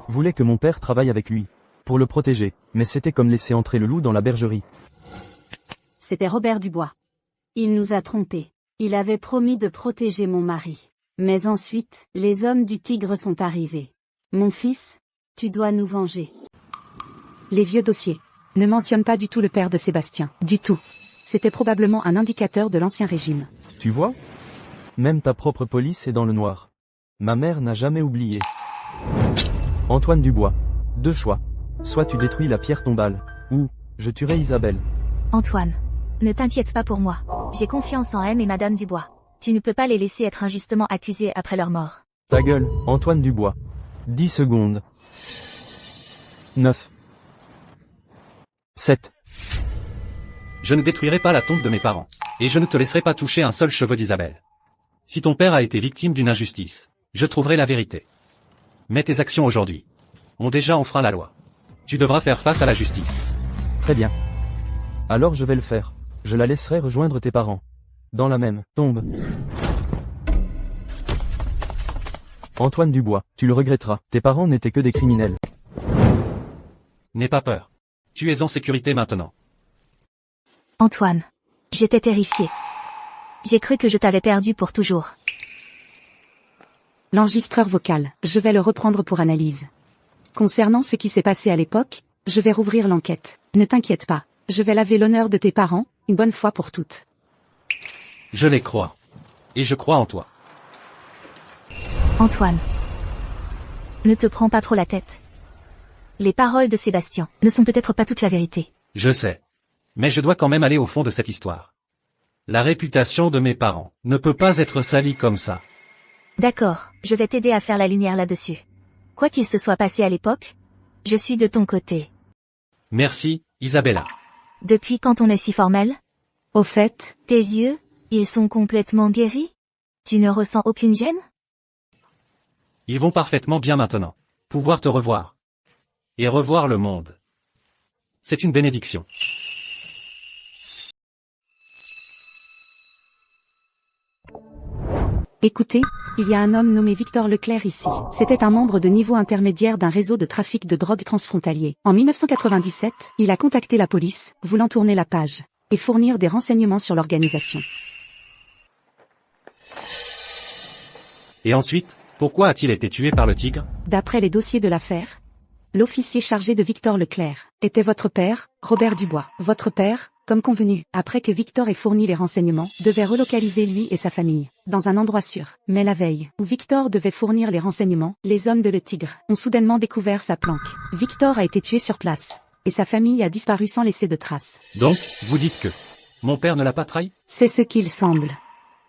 Voulait que mon père travaille avec lui. Pour le protéger. Mais c'était comme laisser entrer le loup dans la bergerie. C'était Robert Dubois. Il nous a trompés. Il avait promis de protéger mon mari. Mais ensuite, les hommes du tigre sont arrivés. Mon fils, tu dois nous venger. Les vieux dossiers ne mentionnent pas du tout le père de Sébastien. Du tout. C'était probablement un indicateur de l'ancien régime. Tu vois? Même ta propre police est dans le noir. Ma mère n'a jamais oublié. Antoine Dubois. Deux choix. Soit tu détruis la pierre tombale, ou je tuerai Isabelle. Antoine. Ne t'inquiète pas pour moi. J'ai confiance en M et Madame Dubois. Tu ne peux pas les laisser être injustement accusés après leur mort. Ta gueule, Antoine Dubois. 10 secondes. 9. 7. Je ne détruirai pas la tombe de mes parents. Et je ne te laisserai pas toucher un seul cheveu d'Isabelle. Si ton père a été victime d'une injustice, je trouverai la vérité. Mais tes actions aujourd'hui ont déjà enfreint la loi. Tu devras faire face à la justice. Très bien. Alors je vais le faire. Je la laisserai rejoindre tes parents. Dans la même tombe. Antoine Dubois, tu le regretteras. Tes parents n'étaient que des criminels. N'aie pas peur. Tu es en sécurité maintenant. Antoine. J'étais terrifiée. J'ai cru que je t'avais perdu pour toujours. L'enregistreur vocal, je vais le reprendre pour analyse. Concernant ce qui s'est passé à l'époque, je vais rouvrir l'enquête. Ne t'inquiète pas, je vais laver l'honneur de tes parents, une bonne fois pour toutes. Je les crois. Et je crois en toi. Antoine. Ne te prends pas trop la tête. Les paroles de Sébastien ne sont peut-être pas toute la vérité. Je sais. Mais je dois quand même aller au fond de cette histoire. La réputation de mes parents ne peut pas être salie comme ça. D'accord, je vais t'aider à faire la lumière là-dessus. Quoi qu'il se soit passé à l'époque, je suis de ton côté. Merci, Isabella. Depuis quand on est si formel? Au fait, tes yeux, ils sont complètement guéris? Tu ne ressens aucune gêne? Ils vont parfaitement bien maintenant. Pouvoir te revoir. Et revoir le monde. C'est une bénédiction. Écoutez, il y a un homme nommé Victor Leclerc ici. C'était un membre de niveau intermédiaire d'un réseau de trafic de drogue transfrontalier. En 1997, il a contacté la police, voulant tourner la page et fournir des renseignements sur l'organisation. Et ensuite, pourquoi a-t-il été tué par le tigre? D'après les dossiers de l'affaire, l'officier chargé de Victor Leclerc était votre père, Robert Dubois. Votre père, comme convenu, après que Victor ait fourni les renseignements, devait relocaliser lui et sa famille dans un endroit sûr. Mais la veille, où Victor devait fournir les renseignements, les hommes de Le Tigre ont soudainement découvert sa planque. Victor a été tué sur place, et sa famille a disparu sans laisser de traces. Donc, vous dites que mon père ne l'a pas trahi? C'est ce qu'il semble.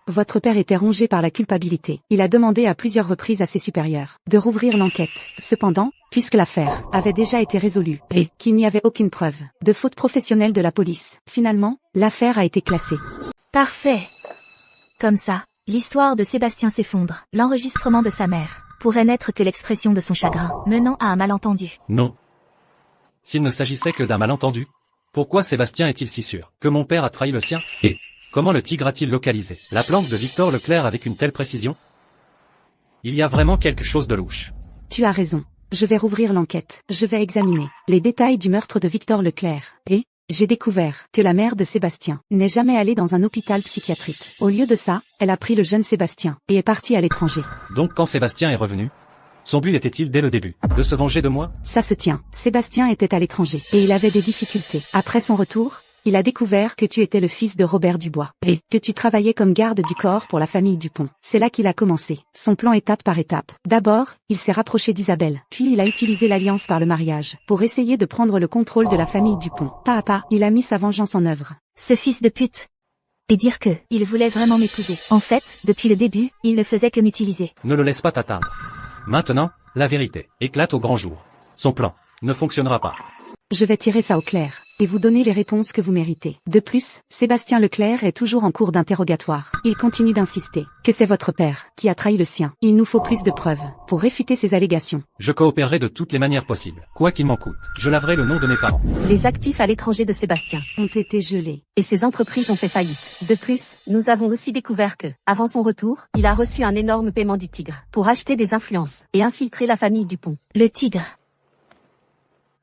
Votre père était rongé par la culpabilité. Il a demandé à plusieurs reprises à ses supérieurs de rouvrir l'enquête. Cependant, puisque l'affaire avait déjà été résolue et qu'il n'y avait aucune preuve de faute professionnelle de la police, finalement, l'affaire a été classée. Parfait. Comme ça, l'histoire de Sébastien s'effondre. L'enregistrement de sa mère pourrait n'être que l'expression de son chagrin, menant à un malentendu. Non. S'il ne s'agissait que d'un malentendu, pourquoi Sébastien est-il si sûr que mon père a trahi le sien? Et comment le tigre a-t-il localisé la planque de Victor Leclerc avec une telle précision? Il y a vraiment quelque chose de louche. Tu as raison. Je vais rouvrir l'enquête. Je vais examiner les détails du meurtre de Victor Leclerc. Et j'ai découvert que la mère de Sébastien n'est jamais allée dans un hôpital psychiatrique. Au lieu de ça, elle a pris le jeune Sébastien et est partie à l'étranger. Donc quand Sébastien est revenu, son but était-il dès le début de se venger de moi? Ça se tient. Sébastien était à l'étranger et il avait des difficultés. Après son retour, il a découvert que tu étais le fils de Robert Dubois et que tu travaillais comme garde du corps pour la famille Dupont. C'est là qu'il a commencé son plan étape par étape. D'abord, il s'est rapproché d'Isabelle, puis il a utilisé l'alliance par le mariage pour essayer de prendre le contrôle de la famille Dupont. Pas à pas, il a mis sa vengeance en œuvre. Ce fils de pute. Et dire que il voulait vraiment m'épouser. En fait, depuis le début, il ne faisait que m'utiliser. Ne le laisse pas t'atteindre. Maintenant, la vérité éclate au grand jour. Son plan ne fonctionnera pas. Je vais tirer ça au clair, et vous donner les réponses que vous méritez. De plus, Sébastien Leclerc est toujours en cours d'interrogatoire. Il continue d'insister que c'est votre père qui a trahi le sien. Il nous faut plus de preuves pour réfuter ces allégations. Je coopérerai de toutes les manières possibles, quoi qu'il m'en coûte. Je laverai le nom de mes parents. Les actifs à l'étranger de Sébastien Ont été gelés. et ses entreprises ont fait faillite. De plus, nous avons aussi découvert que, avant son retour, il a reçu un énorme paiement du Tigre pour acheter des influences et infiltrer la famille Dupont. Le tigre.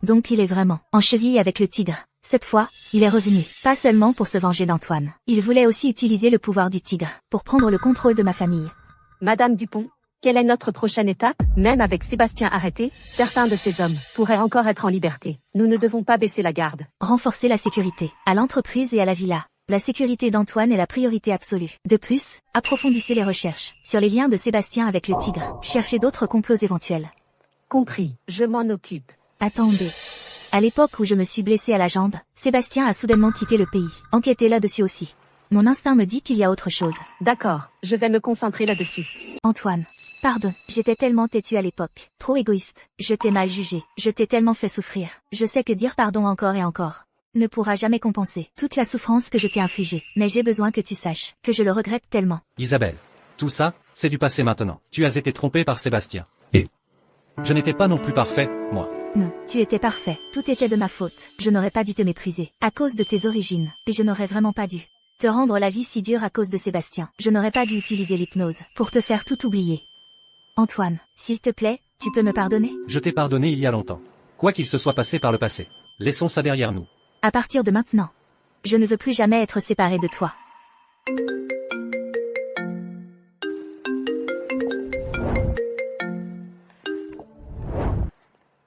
Donc il est vraiment en cheville avec le tigre. Cette fois, il est revenu, pas seulement pour se venger d'Antoine. Il voulait aussi utiliser le pouvoir du tigre pour prendre le contrôle de ma famille. Madame Dupont, quelle est notre prochaine étape? Même avec Sébastien arrêté, certains de ces hommes pourraient encore être en liberté. Nous ne devons pas baisser la garde. Renforcer la sécurité, à l'entreprise et à la villa. La sécurité d'Antoine est la priorité absolue. De plus, approfondissez les recherches sur les liens de Sébastien avec le tigre. Cherchez d'autres complots éventuels. Compris, je m'en occupe. Attendez. À l'époque où je me suis blessée à la jambe, Sébastien a soudainement quitté le pays. Enquêtez là-dessus aussi. Mon instinct me dit qu'il y a autre chose. D'accord, je vais me concentrer là-dessus. Antoine. Pardon, j'étais tellement têtue à l'époque. Trop égoïste. Je t'ai mal jugé. Je t'ai tellement fait souffrir. Je sais que dire pardon encore et encore ne pourra jamais compenser toute la souffrance que je t'ai infligée. Mais j'ai besoin que tu saches que je le regrette tellement. Isabelle. Tout ça, c'est du passé maintenant. Tu as été trompée par Sébastien. Et je n'étais pas non plus parfait, moi. Non, tu étais parfait. Tout était de ma faute. Je n'aurais pas dû te mépriser à cause de tes origines. Et je n'aurais vraiment pas dû te rendre la vie si dure à cause de Sébastien. Je n'aurais pas dû utiliser l'hypnose pour te faire tout oublier. Antoine, s'il te plaît, tu peux me pardonner? Je t'ai pardonné il y a longtemps. Quoi qu'il se soit passé par le passé. Laissons ça derrière nous. À partir de maintenant, je ne veux plus jamais être séparée de toi.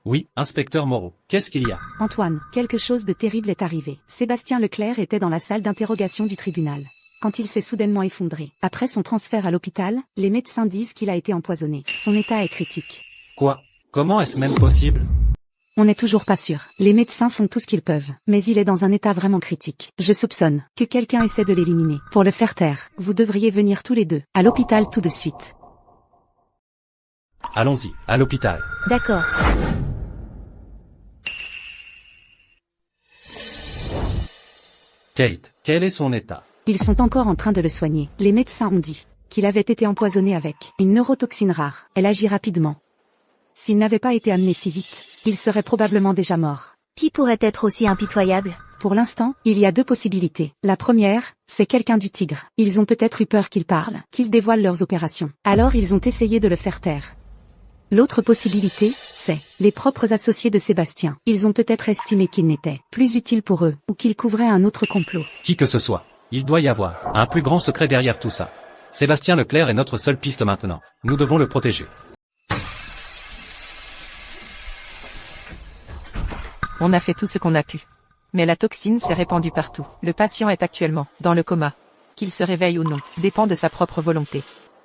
Oui, inspecteur Moreau. Qu'est-ce qu'il y a? Antoine, quelque chose de terrible est arrivé. Sébastien Leclerc était dans la salle d'interrogation du tribunal quand il s'est soudainement effondré. Après son transfert à l'hôpital, les médecins disent qu'il a été empoisonné. Son état est critique. Quoi? Comment est-ce même possible? On n'est toujours pas sûr. Les médecins font tout ce qu'ils peuvent, mais il est dans un état vraiment critique. Je soupçonne que quelqu'un essaie de l'éliminer. Pour le faire taire, vous devriez venir tous les deux à l'hôpital tout de suite. Allons-y, à l'hôpital. D'accord. Kate, quel est son état? Ils sont encore en train de le soigner. Les médecins ont dit qu'il avait été empoisonné avec une neurotoxine rare. Elle agit rapidement. S'il n'avait pas été amené si vite, il serait probablement déjà mort. Qui pourrait être aussi impitoyable? Pour l'instant, il y a deux possibilités. La première, c'est quelqu'un du Tigre. Ils ont peut-être eu peur qu'il parle, qu'il dévoile leurs opérations. Alors ils ont essayé de le faire taire. L'autre possibilité, c'est les propres associés de Sébastien. Ils ont peut-être estimé qu'il n'était plus utile pour eux, ou qu'il couvrait un autre complot. Qui que ce soit, il doit y avoir un plus grand secret derrière tout ça. Sébastien Leclerc est notre seule piste maintenant. Nous devons le protéger. On a fait tout ce qu'on a pu. Mais la toxine s'est répandue partout. Le patient est actuellement dans le coma. Qu'il se réveille ou non, dépend de sa propre volonté.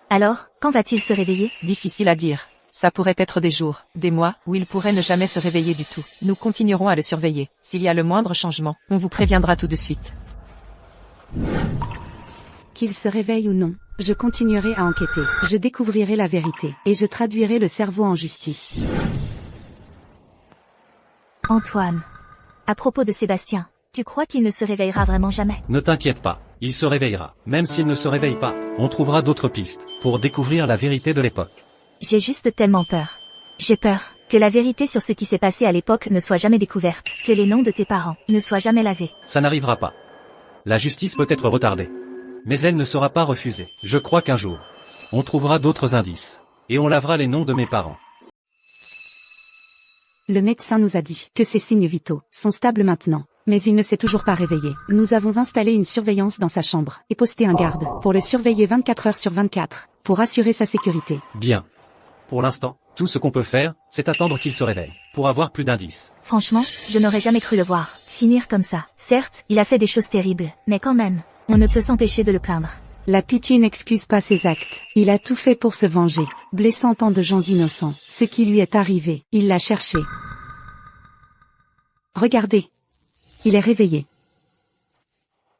Alors, quand va-t-il se réveiller? Difficile à dire. Ça pourrait être des jours, des mois, où il pourrait ne jamais se réveiller du tout. Nous continuerons à le surveiller. S'il y a le moindre changement, on vous préviendra tout de suite. Qu'il se réveille ou non, je continuerai à enquêter. Je découvrirai la vérité, et je traduirai le cerveau en justice. Antoine. À propos de Sébastien, tu crois qu'il ne se réveillera vraiment jamais? Ne t'inquiète pas, il se réveillera. Même s'il ne se réveille pas, on trouvera d'autres pistes pour découvrir la vérité de l'époque. J'ai juste tellement peur. J'ai peur que la vérité sur ce qui s'est passé à l'époque ne soit jamais découverte, que les noms de tes parents ne soient jamais lavés. Ça n'arrivera pas. La justice peut être retardée. Mais elle ne sera pas refusée. Je crois qu'un jour, on trouvera d'autres indices. Et on lavera les noms de mes parents. Le médecin nous a dit que ses signes vitaux sont stables maintenant. Mais il ne s'est toujours pas réveillé. Nous avons installé une surveillance dans sa chambre et posté un garde pour le surveiller 24 heures sur 24, pour assurer sa sécurité. Bien. Pour l'instant, tout ce qu'on peut faire, c'est attendre qu'il se réveille, pour avoir plus d'indices. Franchement, je n'aurais jamais cru le voir finir comme ça. Certes, il a fait des choses terribles, mais quand même, on ne peut s'empêcher de le plaindre. La pitié n'excuse pas ses actes. Il a tout fait pour se venger, blessant tant de gens innocents. Ce qui lui est arrivé, il l'a cherché. Regardez. Il est réveillé.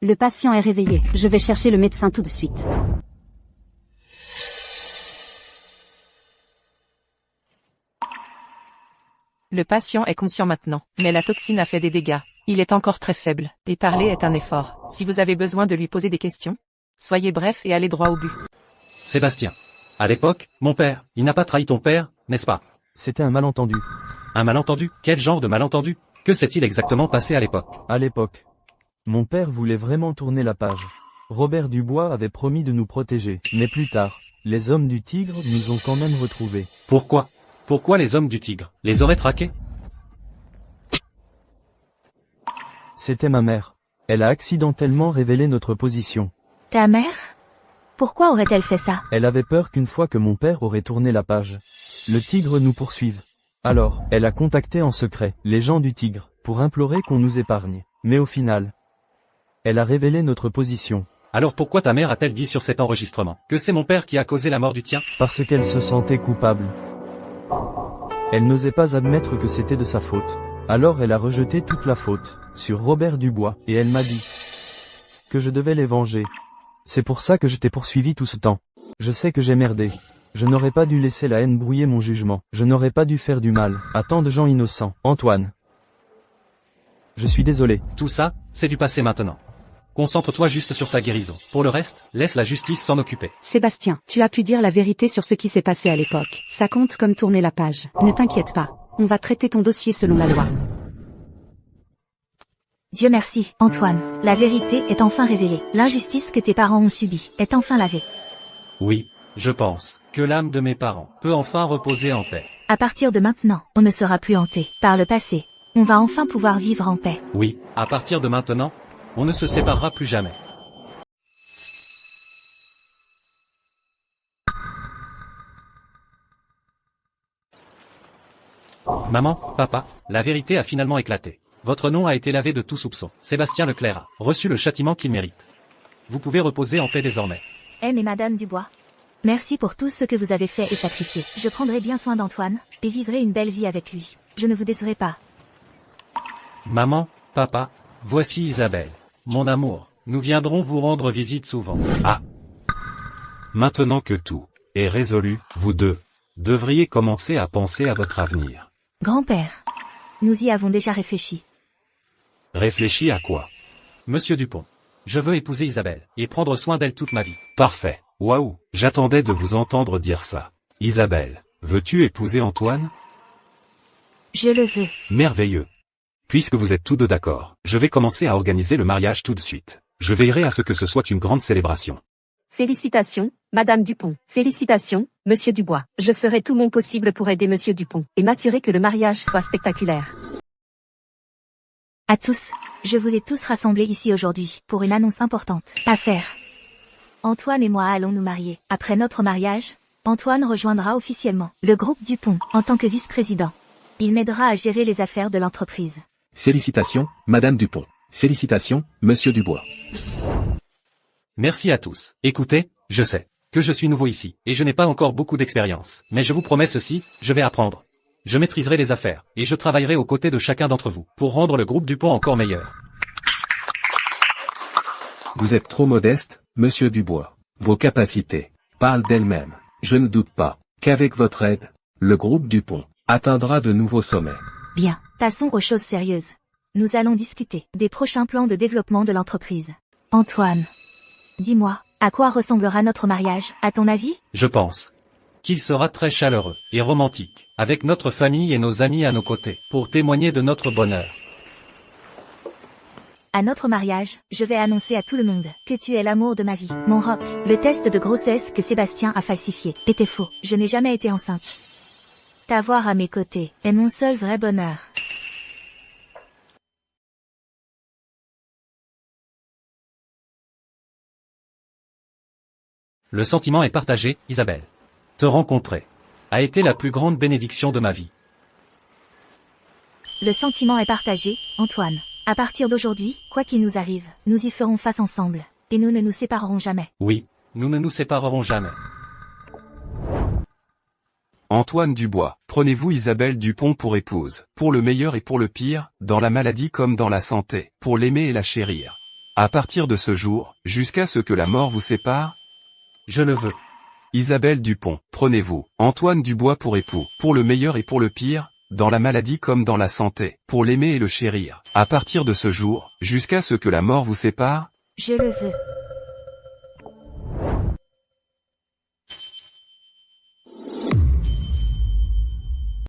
Le patient est réveillé. Je vais chercher le médecin tout de suite. Le patient est conscient maintenant, mais la toxine a fait des dégâts. Il est encore très faible, et parler est un effort. Si vous avez besoin de lui poser des questions, soyez bref et allez droit au but. Sébastien. À l'époque, mon père, il n'a pas trahi ton père, n'est-ce pas? C'était un malentendu. Un malentendu? Quel genre de malentendu? Que s'est-il exactement passé à l'époque? À l'époque, mon père voulait vraiment tourner la page. Robert Dubois avait promis de nous protéger, mais plus tard, les hommes du Tigre nous ont quand même retrouvés. Pourquoi? Pourquoi les hommes du Tigre les auraient traqués? C'était ma mère. Elle a accidentellement révélé notre position. Ta mère? Pourquoi aurait-elle fait ça? Elle avait peur qu'une fois que mon père aurait tourné la page, le Tigre nous poursuive. Alors, elle a contacté en secret les gens du Tigre pour implorer qu'on nous épargne. Mais au final, elle a révélé notre position. Alors pourquoi ta mère a-t-elle dit sur cet enregistrement que c'est mon père qui a causé la mort du tien? Parce qu'elle se sentait coupable. Elle n'osait pas admettre que c'était de sa faute. Alors elle a rejeté toute la faute sur Robert Dubois, et elle m'a dit que je devais les venger. C'est pour ça que je t'ai poursuivi tout ce temps. Je sais que j'ai merdé. Je n'aurais pas dû laisser la haine brouiller mon jugement. Je n'aurais pas dû faire du mal à tant de gens innocents. Antoine. Je suis désolé. Tout ça, c'est du passé maintenant. Concentre-toi juste sur ta guérison. Pour le reste, laisse la justice s'en occuper. Sébastien, tu as pu dire la vérité sur ce qui s'est passé à l'époque. Ça compte comme tourner la page. Ne t'inquiète pas. On va traiter ton dossier selon la loi. Dieu merci, Antoine. La vérité est enfin révélée. L'injustice que tes parents ont subie est enfin lavée. Oui, je pense que l'âme de mes parents peut enfin reposer en paix. À partir de maintenant, on ne sera plus hanté par le passé. On va enfin pouvoir vivre en paix. Oui, à partir de maintenant, on ne se séparera plus jamais. Maman, papa, la vérité a finalement éclaté. Votre nom a été lavé de tout soupçon. Sébastien Leclerc a reçu le châtiment qu'il mérite. Vous pouvez reposer en paix désormais. Mais Madame Dubois, merci pour tout ce que vous avez fait et sacrifié. Je prendrai bien soin d'Antoine, et vivrai une belle vie avec lui. Je ne vous décerai pas. Maman, papa, voici Isabelle. Mon amour, nous viendrons vous rendre visite souvent. Ah. Maintenant que tout est résolu, vous deux devriez commencer à penser à votre avenir. Grand-père, nous y avons déjà réfléchi. Réfléchis à quoi? Monsieur Dupont, je veux épouser Isabelle, et prendre soin d'elle toute ma vie. Parfait. Waouh, j'attendais de vous entendre dire ça. Isabelle, veux-tu épouser Antoine? Je le veux. Merveilleux. Puisque vous êtes tous deux d'accord, je vais commencer à organiser le mariage tout de suite. Je veillerai à ce que ce soit une grande célébration. Félicitations, Madame Dupont. Félicitations, Monsieur Dubois. Je ferai tout mon possible pour aider Monsieur Dupont, et m'assurer que le mariage soit spectaculaire. À tous, je vous ai tous rassemblés ici aujourd'hui, pour une annonce importante à faire. Antoine et moi allons nous marier. Après notre mariage, Antoine rejoindra officiellement le groupe Dupont, en tant que vice-président. Il m'aidera à gérer les affaires de l'entreprise. Félicitations, Madame Dupont. Félicitations, Monsieur Dubois. Merci à tous. Écoutez, je sais que je suis nouveau ici, et je n'ai pas encore beaucoup d'expérience. Mais je vous promets ceci, je vais apprendre. Je maîtriserai les affaires, et je travaillerai aux côtés de chacun d'entre vous, pour rendre le groupe Dupont encore meilleur. Vous êtes trop modeste, Monsieur Dubois. Vos capacités parlent d'elles-mêmes. Je ne doute pas qu'avec votre aide, le groupe Dupont atteindra de nouveaux sommets. Bien, passons aux choses sérieuses. Nous allons discuter des prochains plans de développement de l'entreprise. Antoine, dis-moi, à quoi ressemblera notre mariage, à ton avis? Je pense qu'il sera très chaleureux et romantique, avec notre famille et nos amis à nos côtés, pour témoigner de notre bonheur. À notre mariage, je vais annoncer à tout le monde que tu es l'amour de ma vie. Mon rock, le test de grossesse que Sébastien a falsifié, était faux. Je n'ai jamais été enceinte. T'avoir à mes côtés est mon seul vrai bonheur. Le sentiment est partagé, Isabelle. Te rencontrer a été la plus grande bénédiction de ma vie. Le sentiment est partagé, Antoine. À partir d'aujourd'hui, quoi qu'il nous arrive, nous y ferons face ensemble. Et nous ne nous séparerons jamais. Oui, nous ne nous séparerons jamais. Antoine Dubois, prenez-vous Isabelle Dupont pour épouse, pour le meilleur et pour le pire, dans la maladie comme dans la santé, pour l'aimer et la chérir. À partir de ce jour, jusqu'à ce que la mort vous sépare? Je le veux. Isabelle Dupont, prenez-vous Antoine Dubois pour époux, pour le meilleur et pour le pire, dans la maladie comme dans la santé, pour l'aimer et le chérir. À partir de ce jour, jusqu'à ce que la mort vous sépare, Je le veux.